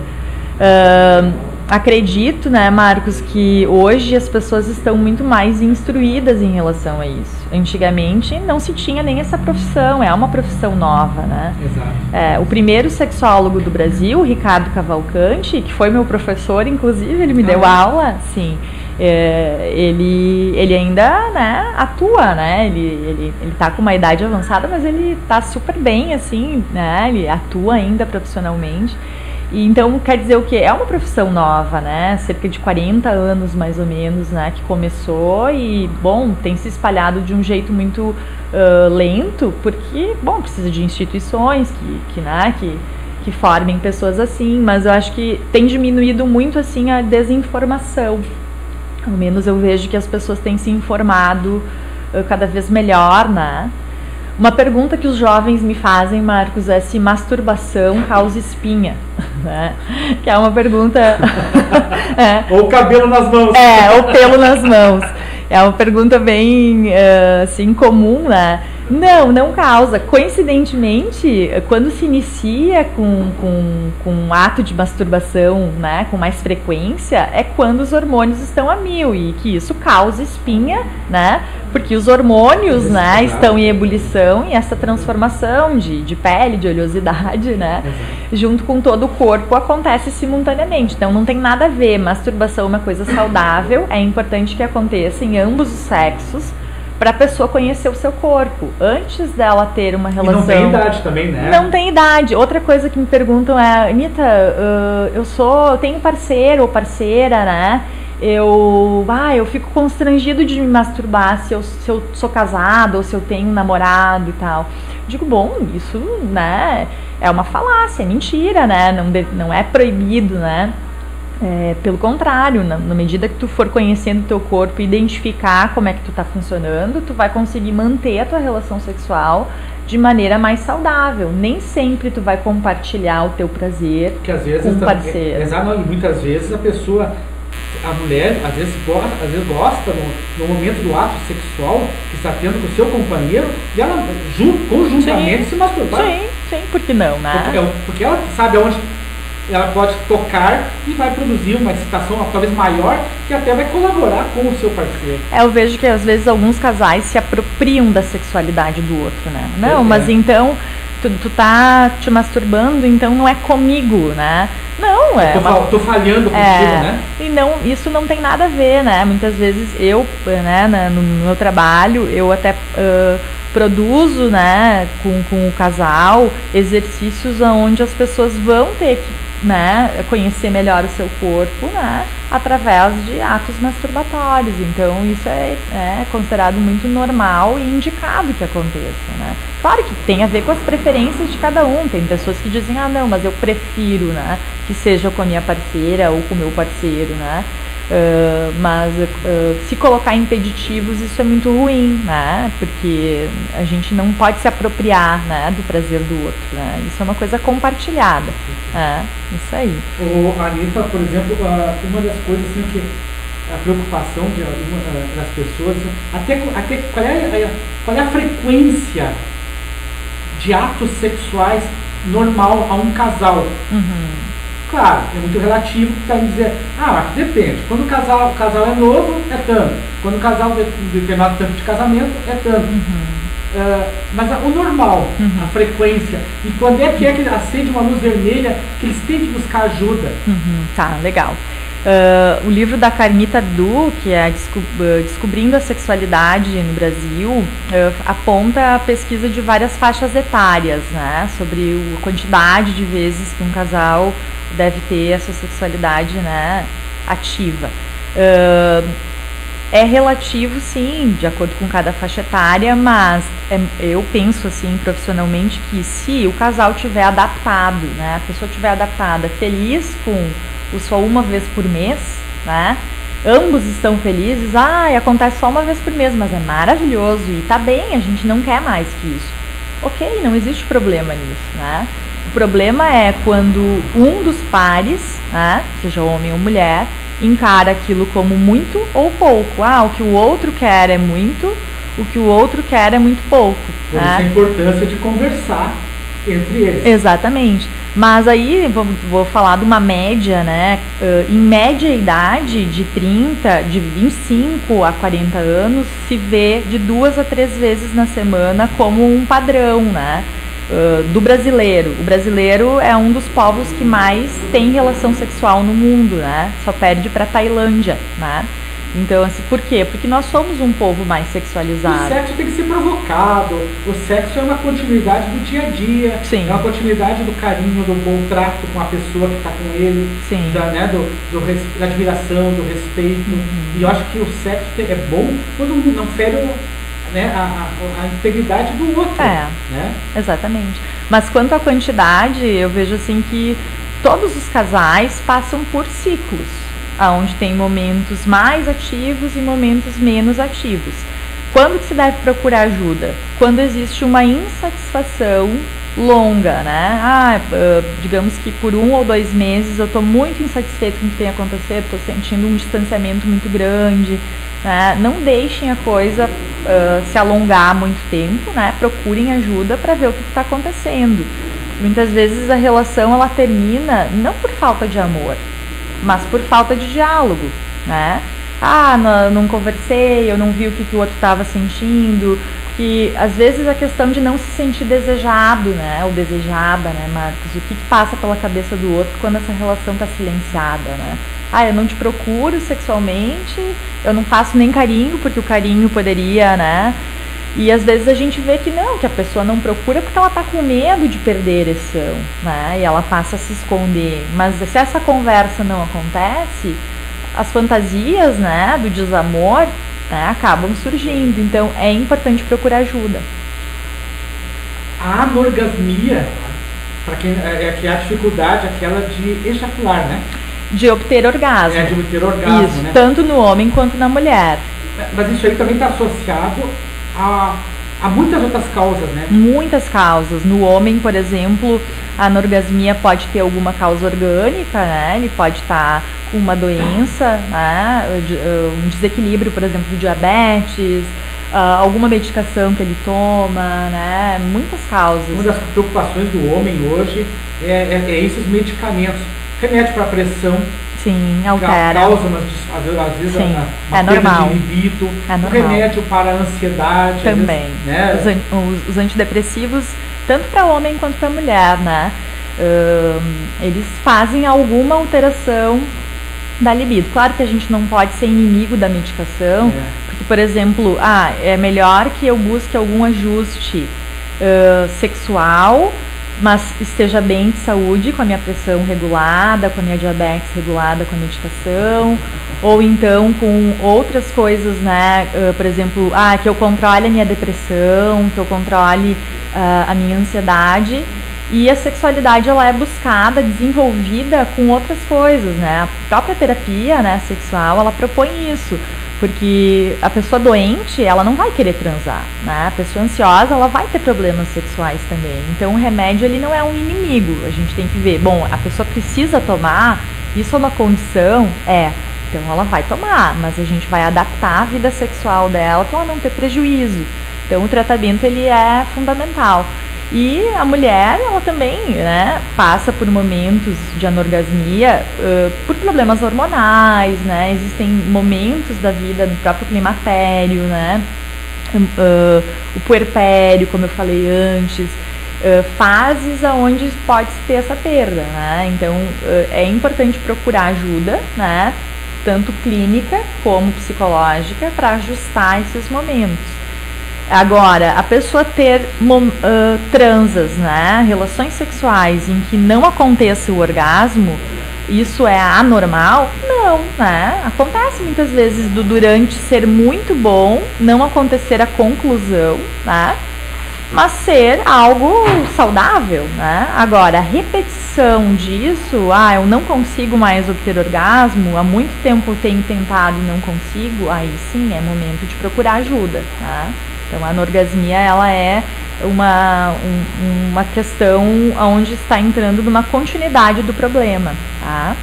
Acredito, né, Marcos, que hoje as pessoas estão muito mais instruídas em relação a isso. Antigamente não se tinha nem essa profissão, é uma profissão nova, né? Exato. O primeiro sexólogo do Brasil, Ricardo Cavalcante, que foi meu professor, inclusive, ele me deu aula, sim. Ele ainda, né, atua, né? Ele tá com uma idade avançada, mas ele tá super bem, assim, né? Ele atua ainda profissionalmente. E então, quer dizer o quê? É uma profissão nova, né? Cerca de 40 anos, mais ou menos, né? Que começou e, bom, tem se espalhado de um jeito muito lento, porque, bom, precisa de instituições que formem pessoas assim, mas eu acho que tem diminuído muito, assim, a desinformação. Ao menos eu vejo que as pessoas têm se informado cada vez melhor, né? Uma pergunta que os jovens me fazem, Marcos, é se masturbação causa espinha, né? Que é uma pergunta... Ou cabelo nas mãos. Ou pelo nas mãos. É uma pergunta bem, assim, comum, né? Não causa. Coincidentemente, quando se inicia com um ato de masturbação, né, com mais frequência, é quando os hormônios estão a 1000 e que isso causa espinha, né? Porque os hormônios, né, estão em ebulição e essa transformação de pele, de oleosidade, né, junto com todo o corpo acontece simultaneamente. Então não tem nada a ver. Masturbação é uma coisa saudável, é importante que aconteça em ambos os sexos, para a pessoa conhecer o seu corpo, antes dela ter uma relação. E não tem idade também, né? Não tem idade. Outra coisa que me perguntam é, Anitta, eu tenho parceiro ou parceira, né? Eu fico constrangido de me masturbar se eu sou casado ou se eu tenho um namorado e tal. Digo, bom, isso, né, é uma falácia, é mentira, né? Não é proibido, né? Pelo contrário, na medida que tu for conhecendo o teu corpo e identificar como é que tu tá funcionando, tu vai conseguir manter a tua relação sexual de maneira mais saudável. Nem sempre tu vai compartilhar o teu prazer porque às vezes com o parceiro. E muitas vezes a mulher, às vezes gosta no momento do ato sexual que está tendo com o seu companheiro e ela conjuntamente se masturbar. Sim, por que não, né? Porque ela sabe aonde ela pode tocar e vai produzir uma excitação talvez maior que até vai colaborar com o seu parceiro. Eu vejo que às vezes alguns casais se apropriam da sexualidade do outro, né? Não, mas então tu tá te masturbando, então não é comigo, né? Não, tô falhando contigo, né? E não, isso não tem nada a ver, né? Muitas vezes eu, né, no meu trabalho, eu até produzo, né, com o casal, exercícios onde as pessoas vão ter que, né, conhecer melhor o seu corpo, né, através de atos masturbatórios. Então isso é considerado muito normal e indicado que aconteça, né. Claro que tem a ver com as preferências de cada um. Tem pessoas que dizem, não, mas eu prefiro, né, que seja com a minha parceira ou com o meu parceiro, né. Mas se colocar impeditivos, isso é muito ruim, né? Porque a gente não pode se apropriar, né, do prazer do outro, né? Isso é uma coisa compartilhada, né? Isso aí. Anitta, por exemplo, uma das coisas assim, que a preocupação das pessoas, até qual é a frequência de atos sexuais normal a um casal? Claro, é muito relativo, para dizer, depende. Quando o casal é novo, é tanto. Quando o casal tem determinado tempo de casamento, é tanto. Mas o normal, a frequência. E quando é que acende uma luz vermelha que eles têm que buscar ajuda? Tá, legal. O livro da Carmita Du, que é Descobrindo a Sexualidade no Brasil, aponta a pesquisa de várias faixas etárias, né, sobre a quantidade de vezes que um casal deve ter essa sexualidade, né, ativa. É relativo, sim, de acordo com cada faixa etária, mas eu penso assim profissionalmente que se o casal tiver adaptado, né, a pessoa tiver adaptada, feliz com o só uma vez por mês, né, ambos estão felizes, acontece só uma vez por mês, mas é maravilhoso e tá bem, a gente não quer mais que isso. Ok, não existe problema nisso, né? O problema é quando um dos pares, né, seja homem ou mulher, encara aquilo como muito ou pouco. O que o outro quer é muito, o que o outro quer é muito pouco. Por isso a importância de conversar entre eles. Exatamente. Mas aí vou falar de uma média, né? Em média, a idade de 25 a 40 anos se vê de 2 a 3 vezes na semana como um padrão, né? Do brasileiro. O brasileiro é um dos povos que mais tem relação sexual no mundo, né? Só perde para a Tailândia, né? Então, assim, por quê? Porque nós somos um povo mais sexualizado. O sexo tem que ser provocado. O sexo é uma continuidade do dia a dia. Sim. É uma continuidade do carinho, do bom trato com a pessoa que está com ele. Sim. Da admiração, do respeito. E eu acho que o sexo é bom quando não fere a integridade do outro. Né? Exatamente. Mas quanto à quantidade, eu vejo assim que todos os casais passam por ciclos, onde tem momentos mais ativos e momentos menos ativos. Quando que se deve procurar ajuda? Quando existe uma insatisfação longa, né? Digamos que por 1 ou 2 meses eu estou muito insatisfeito com o que tem acontecido, estou sentindo um distanciamento muito grande, né? Não deixem a coisa se alongar muito tempo, né? Procurem ajuda para ver o que está acontecendo. Muitas vezes a relação ela termina não por falta de amor, mas por falta de diálogo, né? Não conversei, eu não vi o que o outro estava sentindo, que às vezes a questão de não se sentir desejado, né? Ou desejada, né, Marcos? O que passa pela cabeça do outro quando essa relação está silenciada, né? Eu não te procuro sexualmente, eu não faço nem carinho, porque o carinho poderia, né? E às vezes a gente vê que não, que a pessoa não procura porque ela está com medo de perder a ereção, né? E ela passa a se esconder. Mas se essa conversa não acontece, as fantasias, né, do desamor, né, acabam surgindo. Então é importante procurar ajuda. A anorgasmia, para quem que é a dificuldade aquela de ejacular, né? De obter orgasmo. De obter orgasmo, isso, né? Tanto no homem quanto na mulher. Mas isso aí também está associado a muitas outras causas, né? Muitas causas. No homem, por exemplo, a anorgasmia pode ter alguma causa orgânica, né? Ele pode estar com uma doença, né? Um desequilíbrio, por exemplo, do diabetes, alguma medicação que ele toma, né? Muitas causas. Uma das preocupações do homem hoje é esses medicamentos. Remédio para pressão. Sim, altera. Causa, às vezes, sim, uma perda de libido. O remédio para a ansiedade. Também. Vezes, né? Os antidepressivos, tanto para homem quanto para mulher, né? Eles fazem alguma alteração da libido. Claro que a gente não pode ser inimigo da medicação, porque, por exemplo, é melhor que eu busque algum ajuste sexual, mas esteja bem de saúde, com a minha pressão regulada, com a minha diabetes regulada com a medicação, ou então com outras coisas, né? Por exemplo, que eu controle a minha depressão, que eu controle a minha ansiedade, E a sexualidade, ela é buscada, desenvolvida com outras coisas, né? A própria terapia, né, sexual, ela propõe isso. Porque a pessoa doente, ela não vai querer transar, né? A pessoa ansiosa, ela vai ter problemas sexuais também. Então o remédio, ele não é um inimigo. A gente tem que ver, bom, a pessoa precisa tomar, isso é uma condição? Então ela vai tomar, mas a gente vai adaptar a vida sexual dela para ela não ter prejuízo. Então o tratamento, ele é fundamental. E a mulher, ela também, né, passa por momentos de anorgasmia por problemas hormonais, né? Existem momentos da vida do próprio climatério, né? O puerpério, como eu falei antes, fases onde pode ter essa perda, né? Então é importante procurar ajuda, né, tanto clínica como psicológica, para ajustar esses momentos. Agora, a pessoa ter transas, né, relações sexuais em que não aconteça o orgasmo, isso é anormal? Não, né? Acontece muitas vezes durante ser muito bom, não acontecer a conclusão, né? Mas ser algo saudável, né? Agora, a repetição disso, eu não consigo mais obter orgasmo, há muito tempo eu tenho tentado e não consigo, aí sim é momento de procurar ajuda, tá? Então a anorgasmia, ela é uma questão onde está entrando numa continuidade do problema, tá?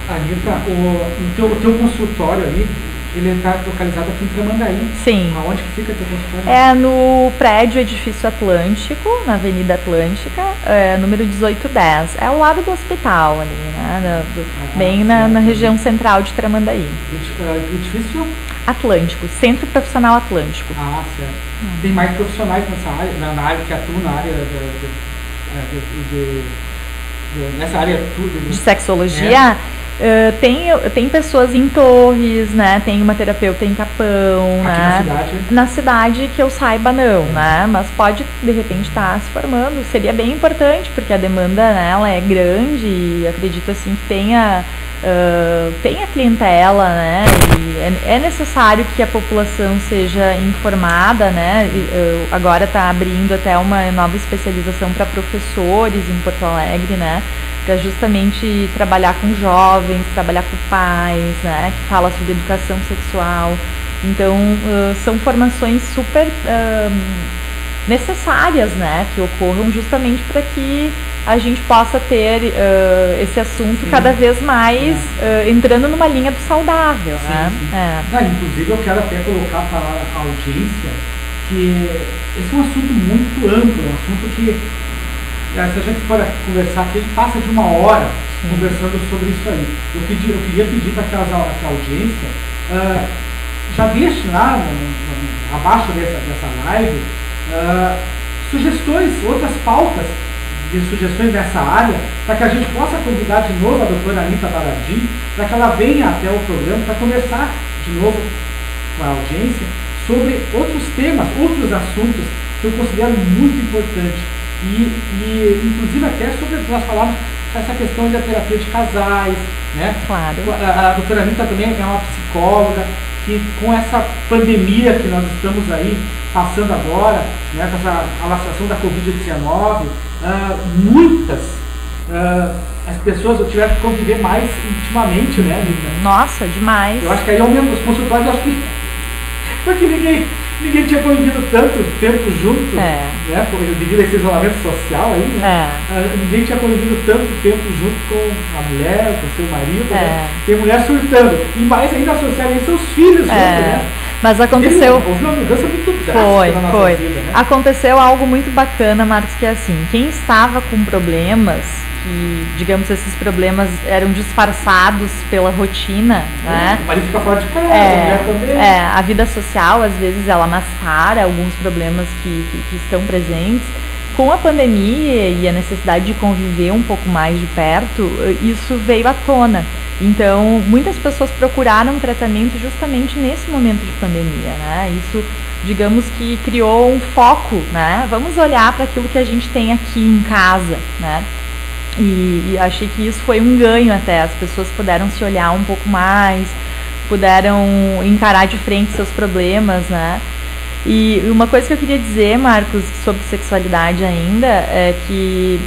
Anitta, o teu consultório ali, ele está localizado aqui em Tramandaí. Sim. Aonde que fica o teu consultório? É no prédio Edifício Atlântico, na Avenida Atlântica, número 1810. É ao lado do hospital ali, né? Bem na região central de Tramandaí. Edifício? Atlântico, Centro Profissional Atlântico. Ah, certo. Tem mais profissionais nessa área, na área que atuam na área nessa área tudo de sexologia. Tem pessoas em Torres, né? Tem uma terapeuta em Capão, aqui né? na cidade? Na cidade que eu saiba não, né? Mas pode de repente estar se formando. Seria bem importante, porque a demanda, né, ela é grande e acredito assim que tenha clientela, né? E é necessário que a população seja informada, né? Agora está abrindo até uma nova especialização para professores em Porto Alegre, né? Para justamente trabalhar com jovens, trabalhar com pais, né? Que fala sobre educação sexual. Então são formações super necessárias, né? Que ocorram justamente para que a gente possa ter esse assunto cada vez mais entrando numa linha do saudável, né? Inclusive eu quero até colocar para a audiência que esse é um assunto muito amplo, um assunto que, se a gente for conversar aqui, a gente passa de 1 hora conversando sobre isso aí. Eu queria pedir para a audiência já deixe lá abaixo dessa live sugestões, outras pautas de sugestões nessa área, para que a gente possa convidar de novo a doutora Anitta Balardim, para que ela venha até o programa para conversar de novo com a audiência sobre outros temas, outros assuntos que eu considero muito importante. E inclusive até sobre, nós falamos essa questão da terapia de casais, né? Claro. A doutora Anitta também é uma psicóloga que, com essa pandemia que nós estamos aí passando agora, né, com essa alastração da Covid-19, muitas as pessoas tiveram que conviver mais intimamente, né, Anitta? Nossa, demais. Eu acho que aí ao menos os consultórios, eu acho que porque ninguém tinha convivido tanto tempo junto, né, devido a esse isolamento social aí, né? Ninguém tinha convivido tanto tempo junto com a mulher, com o seu marido, né? Tem mulher surtando, e mais ainda associar aí seus filhos junto, né? Mas aconteceu. Houve uma mudança muito drástica na nossa vida, né? Aconteceu algo muito bacana, Marcos, que é assim, quem estava com problemas, que, digamos, esses problemas eram disfarçados pela rotina, né? O marido fica fora de casa, a mulher também. A vida social, às vezes, ela mascara alguns problemas que estão presentes. Com a pandemia e a necessidade de conviver um pouco mais de perto, isso veio à tona. Então, muitas pessoas procuraram tratamento justamente nesse momento de pandemia, né? Isso, digamos que criou um foco, né? Vamos olhar para aquilo que a gente tem aqui em casa, né? E achei que isso foi um ganho até. As pessoas puderam se olhar um pouco mais, puderam encarar de frente seus problemas, né? E uma coisa que eu queria dizer, Marcos, sobre sexualidade ainda, é que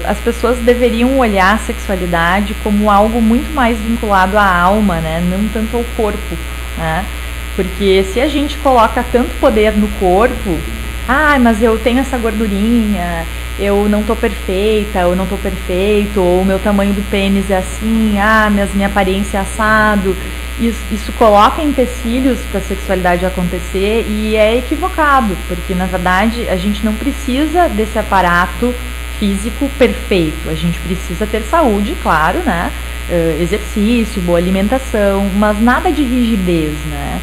as pessoas deveriam olhar a sexualidade como algo muito mais vinculado à alma, né? Não tanto ao corpo, né? Porque se a gente coloca tanto poder no corpo, mas eu tenho essa gordurinha, eu não tô perfeita, eu não tô perfeito, ou o meu tamanho do pênis é assim, minha aparência é assado. Isso coloca empecilhos para a sexualidade acontecer e é equivocado, porque na verdade a gente não precisa desse aparato físico perfeito, a gente precisa ter saúde, claro, né? Exercício, boa alimentação, mas nada de rigidez, né?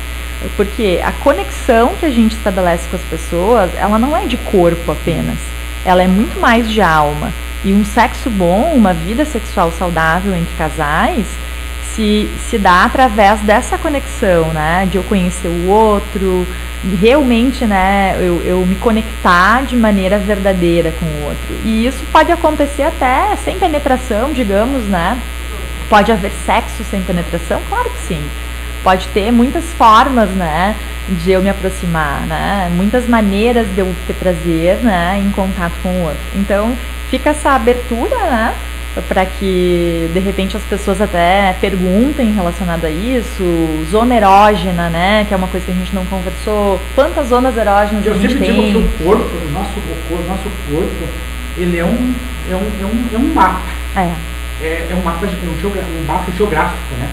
Porque a conexão que a gente estabelece com as pessoas, ela não é de corpo apenas, ela é muito mais de alma. E um sexo bom, uma vida sexual saudável entre casais, se dá através dessa conexão, né? De eu conhecer o outro, realmente, né? Eu me conectar de maneira verdadeira com o outro. E isso pode acontecer até sem penetração, digamos, né? Pode haver sexo sem penetração? Claro que sim. Pode ter muitas formas, né, de eu me aproximar, né, muitas maneiras de eu ter prazer, né, em contato com o outro. Então, fica essa abertura, né, para que, de repente, as pessoas até perguntem relacionado a isso, zona erógena, né, que é uma coisa que a gente não conversou, quantas zonas erógenas a gente tem. Eu sempre digo que o corpo, o nosso corpo, ele é um mapa. É um mapa, um mapa geográfico, né,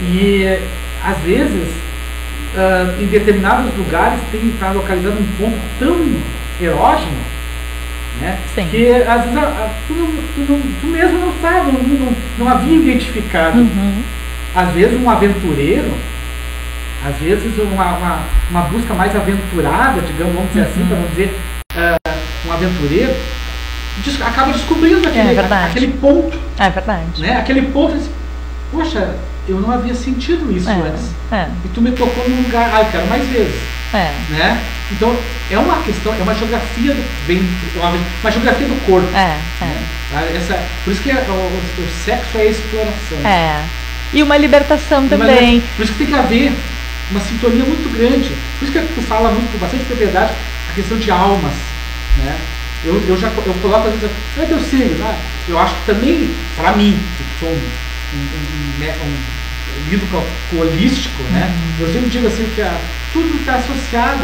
e às vezes, em determinados lugares, está localizado um ponto tão erógeno, né? Sim. Que às vezes tu mesmo não sabe, não havia identificado. Uhum. Às vezes um aventureiro, às vezes uma busca mais aventurada, digamos, vamos dizer assim, para não dizer um aventureiro, acaba descobrindo aquele ponto. É verdade. Né? Aquele ponto, poxa, eu não havia sentido isso antes. E tu me tocou num lugar, eu quero mais vezes. Né? Então, é uma questão, é uma geografia uma geografia do corpo. Né? Por isso que o sexo é a exploração. E uma libertação também. Por isso que tem que haver uma sintonia muito grande. Por isso que tu fala muito, com bastante propriedade, a questão de almas. Né? Eu coloco às vezes, teu signo, né? Eu acho que também, para mim, que sou lido com o holístico, né? Eu sempre digo assim que tudo está associado.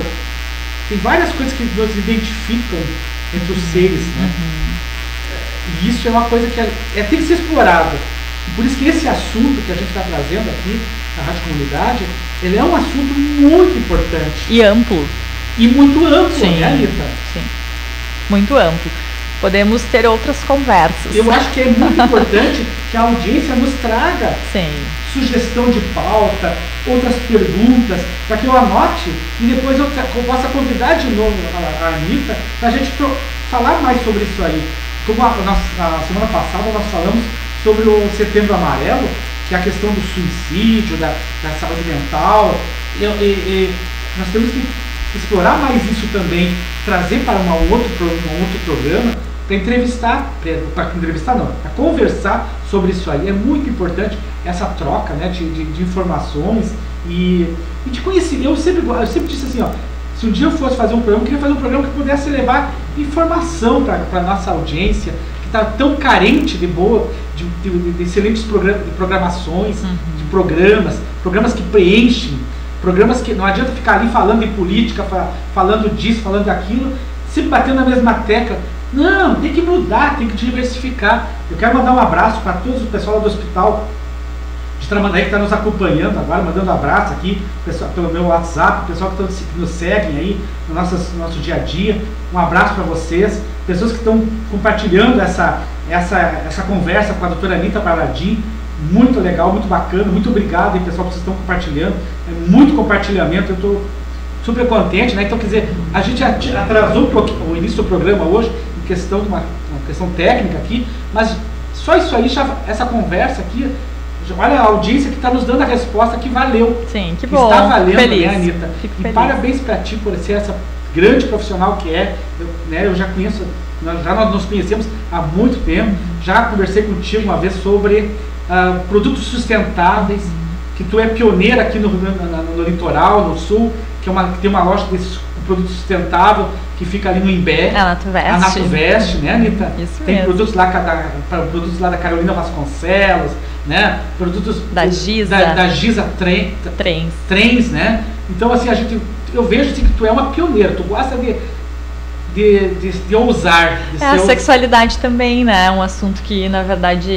Tem várias coisas que nos identificam entre os seres, né? E isso é uma coisa que tem que ser explorado. E por isso que esse assunto que a gente está trazendo aqui na Rádio Comunidade, ele é um assunto muito importante. E amplo. E muito amplo, né, Anitta? Sim, muito amplo. Podemos ter outras conversas. Eu acho que é muito importante que a audiência nos traga sugestão de pauta, outras perguntas, para que eu anote e depois eu possa convidar de novo a Anitta para a gente falar mais sobre isso aí. Como na semana passada nós falamos sobre o Setembro Amarelo, que é a questão do suicídio, da saúde mental, e nós temos que explorar mais isso também, trazer para um outro programa, para conversar sobre isso aí. É muito importante essa troca, né, de informações e de conhecimento. Eu sempre disse assim, se um dia eu fosse fazer um programa, eu queria fazer um programa que pudesse levar informação para a nossa audiência, que está tão carente de excelentes programações, de programas que preenchem, programas que não adianta ficar ali falando em política, falando disso, falando daquilo, sempre batendo na mesma tecla. Não, tem que mudar, tem que diversificar. Eu quero mandar um abraço para todo o pessoal lá do Hospital de Tramandaí que está nos acompanhando agora, mandando um abraço aqui pessoal, pelo meu WhatsApp, o pessoal que nos seguem aí no nosso dia a dia. Um abraço para vocês, pessoas que estão compartilhando essa conversa com a doutora Anitta Paradim. Muito legal, muito bacana, muito obrigado aí, pessoal, que vocês estão compartilhando. É muito compartilhamento, eu estou super contente, né? Então, quer dizer, a gente atrasou o início do programa hoje em questão de uma questão técnica aqui, mas só isso aí, essa conversa aqui, olha a audiência que está nos dando a resposta que valeu. Sim, que bom. Está valendo, feliz. Né, Anitta? Fico e feliz. Parabéns para ti por ser essa grande profissional que é. Eu já conheço, nós nos conhecemos há muito tempo, já conversei contigo uma vez sobre produtos sustentáveis, que tu é pioneira aqui no litoral, no sul, que tem uma loja desses produto sustentável que fica ali no Imbé. A Natuvest. A Natuvest, né, Anitta? Isso tem mesmo. produtos lá da Carolina Vasconcelos, né? Produtos da Giza. Da Giza Trens, né? Então, assim, eu vejo assim, que tu é uma pioneira, tu gosta de ousar. A sexualidade também, né? Um assunto que, na verdade,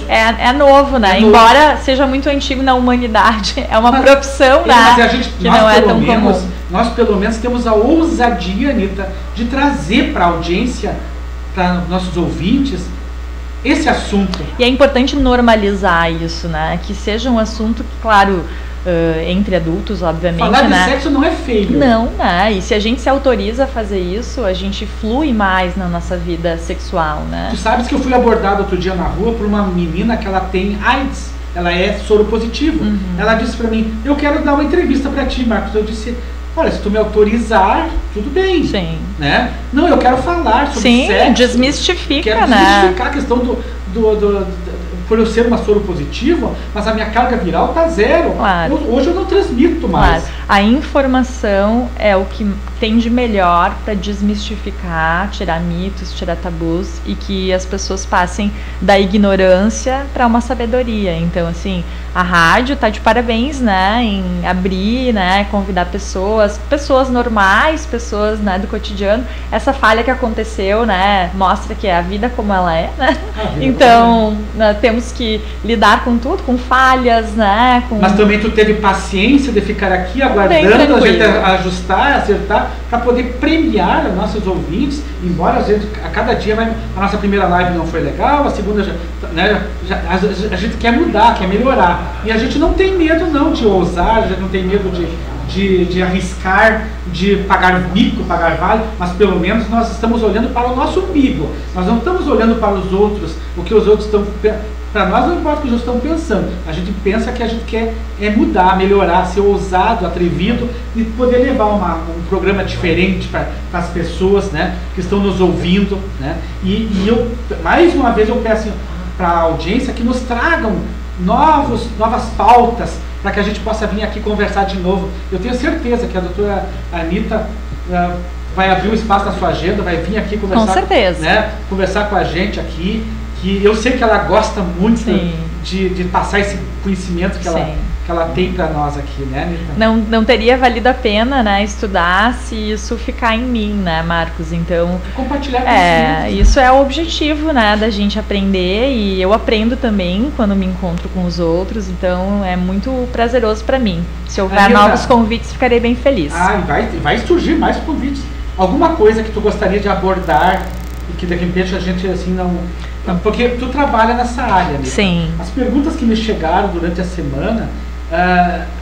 é novo, né? Embora seja muito antigo na humanidade, é uma profissão, né? Mas que não é tão comum. Nós, pelo menos, temos a ousadia, Anitta, de trazer para a audiência, para nossos ouvintes, esse assunto. E é importante normalizar isso, né? Que seja um assunto que, claro, entre adultos, obviamente, falar de né? sexo não é feio. Não, né? E se a gente se autoriza a fazer isso, a gente flui mais na nossa vida sexual, né? Tu sabes que eu fui abordado outro dia na rua por uma menina que ela tem AIDS, ela é soro positivo. Ela disse pra mim, eu quero dar uma entrevista pra ti, Marcos. Eu disse, olha, se tu me autorizar, tudo bem. Sim. Né? Não, eu quero falar sobre sexo. Sim, desmistifica, quero né? Desmistificar a questão por eu ser uma soro positiva, mas a minha carga viral tá zero. Claro. Hoje eu não transmito mais. Claro. A informação é o que tem de melhor para desmistificar, tirar mitos, tirar tabus e que as pessoas passem da ignorância para uma sabedoria. Então, assim, a rádio tá de parabéns, né, em abrir, né, convidar pessoas normais, pessoas, né, do cotidiano. Essa falha que aconteceu, né, mostra que é a vida como ela é, né? Então, temos que lidar com tudo, com falhas, né? Mas também tu teve paciência de ficar aqui aguardando a gente ajustar, acertar, para poder premiar os nossos ouvintes, embora a cada dia a nossa primeira live não foi legal, a segunda a gente quer mudar, quer melhorar. E a gente não tem medo não de ousar, a gente não tem medo de arriscar, de pagar mico, pagar vale, mas pelo menos nós estamos olhando para o nosso umbigo. Nós não estamos olhando para os outros, o que os outros estão... Para nós não importa o que os outros estão pensando. A gente pensa que a gente quer mudar, melhorar, ser ousado, atrevido e poder levar um programa diferente para as pessoas, né, que estão nos ouvindo, né? E eu, mais uma vez, eu peço para a audiência que nos tragam novas pautas para que a gente possa vir aqui conversar de novo. Eu tenho certeza que a doutora Anitta vai abrir um espaço na sua agenda, vai vir aqui conversar, com certeza, né, conversar com a gente aqui, que eu sei que ela gosta muito de passar esse conhecimento que ela tem para nós aqui, né, Anitta? Não teria valido a pena, né, estudar se isso ficar em mim, né, Marcos? Então, compartilhar conhecimento. Isso é o objetivo, né, da gente aprender, e eu aprendo também quando me encontro com os outros, então é muito prazeroso para mim. Se houver novos convites, ficarei bem feliz. E vai surgir mais convites. Alguma coisa que tu gostaria de abordar e que de repente a gente assim não... Porque tu trabalha nessa área, né? Sim. As perguntas que me chegaram durante a semana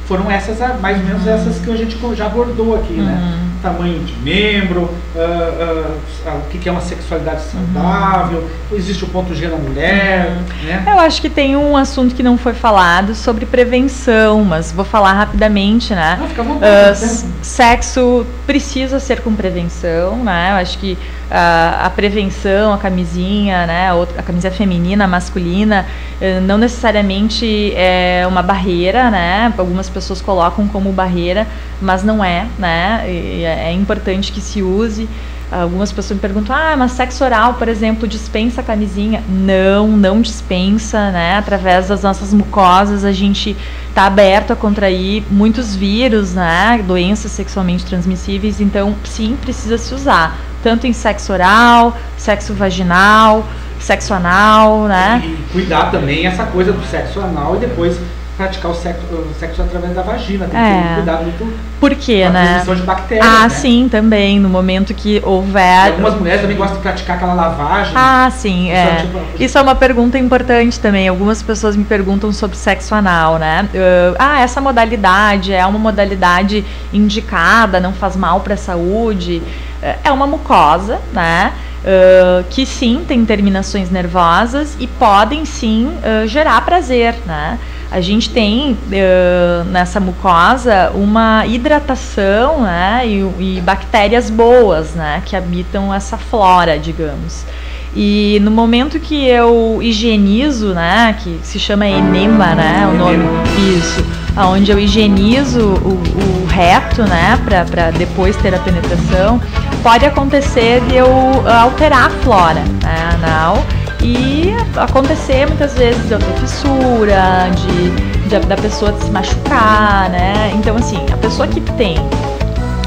foram essas, mais ou menos essas que a gente já abordou aqui, né? Tamanho de membro, o que é uma sexualidade saudável, existe o ponto G na mulher, né? Eu acho que tem um assunto que não foi falado sobre prevenção, mas vou falar rapidamente, né? Não, fica à vontade, sexo precisa ser com prevenção, né? Eu acho que a prevenção, a camisinha, né? A camisinha feminina, a masculina, não necessariamente é uma barreira, né? Algumas pessoas colocam como barreira, mas não é, né? É importante que se use. Algumas pessoas me perguntam, mas sexo oral, por exemplo, dispensa a camisinha? Não dispensa, né? Através das nossas mucosas a gente está aberto a contrair muitos vírus, né? Doenças sexualmente transmissíveis, então sim, precisa se usar, tanto em sexo oral, sexo vaginal, sexo anal, né? E cuidar também essa coisa do sexo anal e depois praticar o sexo através da vagina, tem que ter um cuidado muito. Por quê, com a né? transmissão de bactérias, né? Sim, também, no momento que houver... E algumas mulheres também gostam de praticar aquela lavagem. Sim, Isso é uma pergunta importante também. Algumas pessoas me perguntam sobre sexo anal, né? Essa modalidade é uma modalidade indicada, não faz mal para a saúde. É uma mucosa, né? Que sim, tem terminações nervosas e podem sim gerar prazer, né? A gente tem nessa mucosa uma hidratação, né, e bactérias boas, né, que habitam essa flora, digamos. E no momento que eu higienizo, né, que se chama enema, né, o nome, isso, onde eu higienizo o reto, né, para depois ter a penetração, pode acontecer de eu alterar a flora, né, anal, e acontecer muitas vezes de eu ter fissura, da pessoa se machucar, né? Então, assim, a pessoa que tem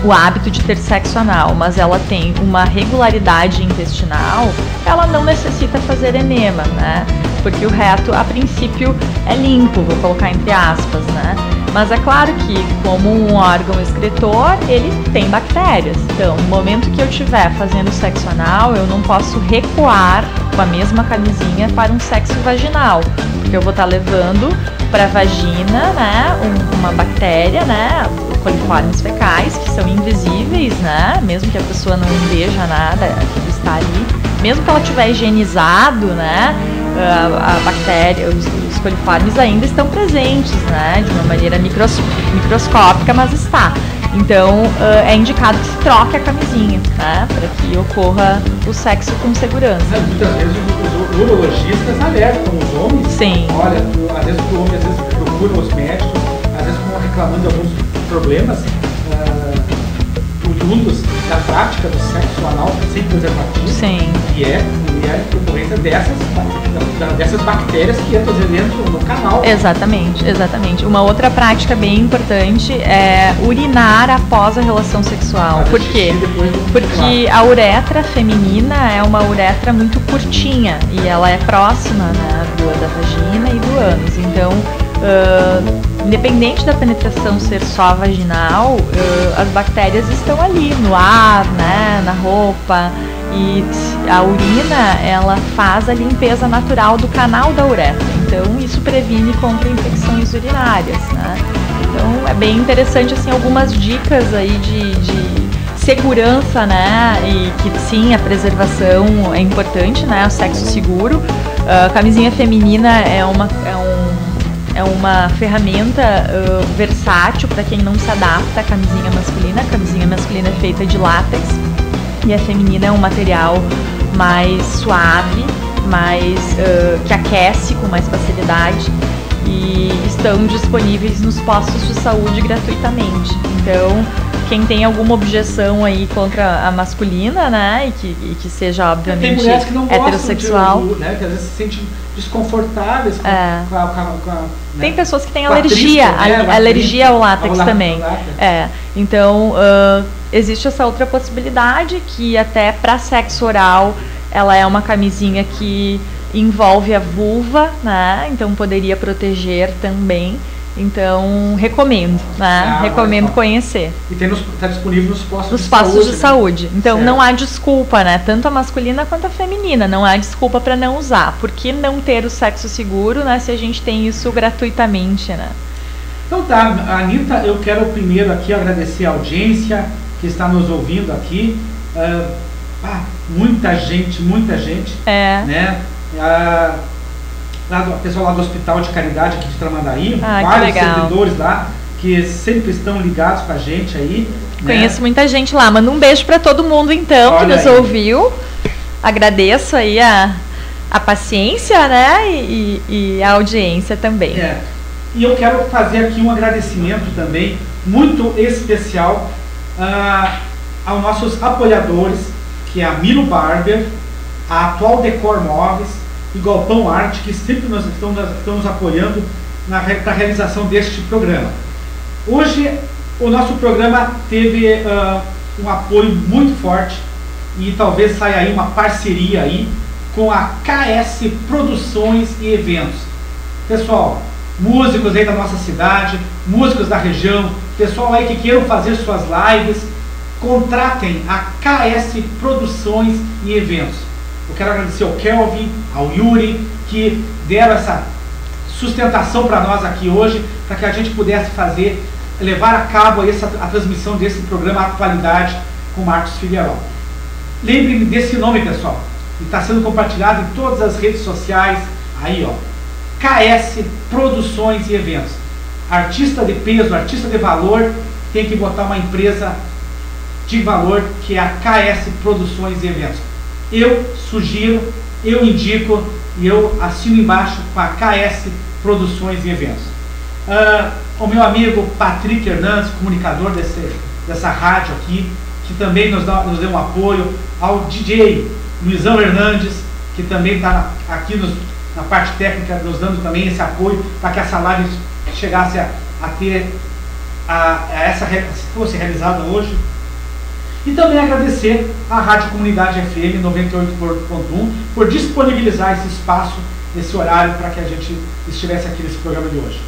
o hábito de ter sexo anal, mas ela tem uma regularidade intestinal, ela não necessita fazer enema, né? Porque o reto, a princípio, é limpo, vou colocar entre aspas, né? Mas é claro que, como um órgão excretor, ele tem bactérias. Então, no momento que eu estiver fazendo sexo anal, eu não posso recuar com a mesma camisinha para um sexo vaginal, porque eu vou estar levando para a vagina, né, uma bactéria, né, coliformes fecais, que são invisíveis, né, mesmo que a pessoa não veja nada que está ali, mesmo que ela tiver higienizado, né, a bactéria, os coliformes ainda estão presentes, né, de uma maneira microscópica, mas está. Então, é indicado que se troque a camisinha, né, para que ocorra o sexo com segurança. Muitas vezes os urologistas alertam os homens. Sim. Olha, às vezes o homem procura os médicos, às vezes reclamando de alguns problemas oriundos da prática do sexo anal sem preservativo. Sim. E é decorrência dessas bactérias que entram dentro no canal. Exatamente, exatamente. Uma outra prática bem importante é urinar após a relação sexual. Por quê? Porque a uretra feminina é uma uretra muito curtinha e ela é próxima, né, da vagina e do ânus. Então, independente da penetração ser só vaginal, as bactérias estão ali no ar, né, na roupa, e a urina, ela faz a limpeza natural do canal da uretra, então isso previne contra infecções urinárias, né? Então é bem interessante, assim, algumas dicas aí de segurança, né, e que sim, a preservação é importante, né, o sexo seguro. A camisinha feminina é uma ferramenta versátil para quem não se adapta à camisinha masculina. A camisinha masculina é feita de látex e a feminina é um material mais suave, que aquece com mais facilidade, e estão disponíveis nos postos de saúde gratuitamente. Então, quem tem alguma objeção aí contra a masculina, né, e que seja obviamente tem mulheres que não heterossexual, né, que às vezes se sentem desconfortáveis com né? Tem pessoas que têm alergia, alergia ao látex também. Então existe essa outra possibilidade, que até para sexo oral ela é uma camisinha que envolve a vulva, né? Então poderia proteger também. Então, recomendo, né? Recomendo conhecer. E está disponível nos postos de saúde. Né? Então, não há desculpa, né? Tanto a masculina quanto a feminina. Não há desculpa para não usar. Por que não ter o sexo seguro, né? Se a gente tem isso gratuitamente, né? Então tá, Anitta, eu quero primeiro aqui agradecer a audiência que está nos ouvindo aqui. Muita gente, né? O pessoal lá do Hospital de Caridade aqui de Tramandaí, vários servidores lá que sempre estão ligados com a gente aí. Conheço, né? Muita gente lá. Manda um beijo para todo mundo então. Olha, que nos ouviu. Agradeço aí a paciência, né? E a audiência também. E eu quero fazer aqui um agradecimento também muito especial aos nossos apoiadores, que é a Milo Barber, a Atual Decor Móveis e Galpão Arte, que sempre estão nos apoiando para a realização deste programa. Hoje o nosso programa teve um apoio muito forte, e talvez saia aí uma parceria aí com a KS Produções e Eventos. Pessoal, músicos aí da nossa cidade, músicos da região, pessoal aí que queiram fazer suas lives, contratem a KS Produções e Eventos. Eu quero agradecer ao Kelvin, ao Yuri, que deram essa sustentação para nós aqui hoje, para que a gente pudesse levar a cabo a transmissão desse programa Atualidade com Marcos Figueiró. Lembre-me desse nome, pessoal, e está sendo compartilhado em todas as redes sociais, aí ó, KS Produções e Eventos. Artista de peso, artista de valor, tem que botar uma empresa de valor, que é a KS Produções e Eventos. Eu sugiro, eu indico e eu assino embaixo com a KS Produções e Eventos. O meu amigo Patrick Hernandes, comunicador dessa rádio aqui, que também nos deu um apoio, ao DJ Luizão Hernandes, que também está aqui na parte técnica, nos dando também esse apoio para que essa live chegasse a ter se fosse realizada hoje. E também agradecer à Rádio Comunidade FM 98.1 por disponibilizar esse espaço, esse horário para que a gente estivesse aqui nesse programa de hoje.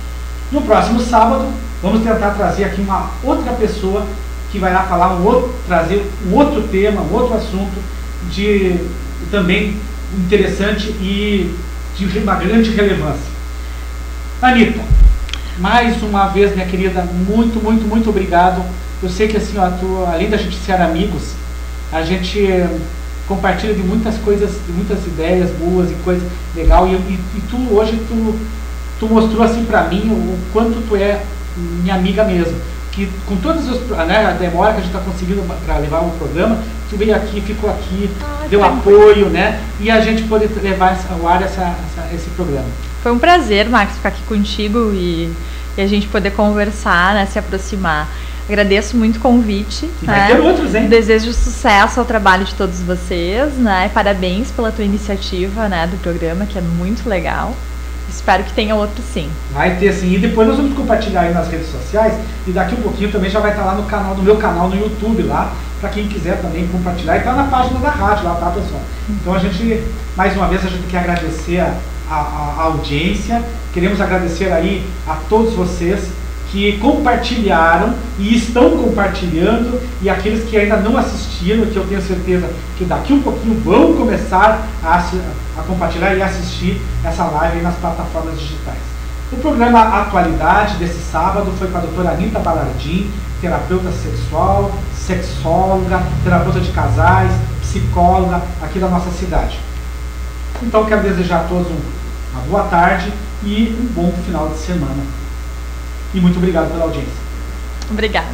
No próximo sábado, vamos tentar trazer aqui uma outra pessoa que vai lá falar trazer um outro tema, um outro assunto também interessante e de uma grande relevância. Anitta, mais uma vez, minha querida, muito, muito, muito obrigado. Eu sei que assim, além da gente ser amigos, a gente compartilha de muitas coisas, de muitas ideias boas e coisas legais. E tu hoje tu mostrou assim para mim o quanto tu é minha amiga mesmo. Que com todos a demora que a gente está conseguindo para levar o programa, tu veio aqui, ficou aqui, deu apoio, né? E a gente pôde levar ao ar esse programa. Foi um prazer, Marcos, ficar aqui contigo e a gente poder conversar, né, se aproximar. Agradeço muito o convite. E vai ter outros, hein? Desejo sucesso ao trabalho de todos vocês, né? Parabéns pela tua iniciativa, né, do programa, que é muito legal. Espero que tenha outro sim. Vai ter sim. E depois nós vamos compartilhar aí nas redes sociais. E daqui um pouquinho também já vai estar lá no meu canal no YouTube lá, para quem quiser também compartilhar. E está na página da rádio lá, tá, pessoal? Então a gente, mais uma vez, a gente quer agradecer a audiência. Queremos agradecer aí a todos vocês que compartilharam e estão compartilhando, e aqueles que ainda não assistiram, que eu tenho certeza que daqui um pouquinho vão começar a compartilhar e assistir essa live nas plataformas digitais. O programa Atualidade desse sábado foi com a doutora Anitta Balardim, terapeuta sexual, sexóloga, terapeuta de casais, psicóloga aqui da nossa cidade. Então quero desejar a todos uma boa tarde e um bom final de semana. E muito obrigado pela audiência. Obrigada.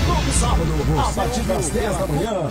Todo sábado, a partir das 10 da manhã.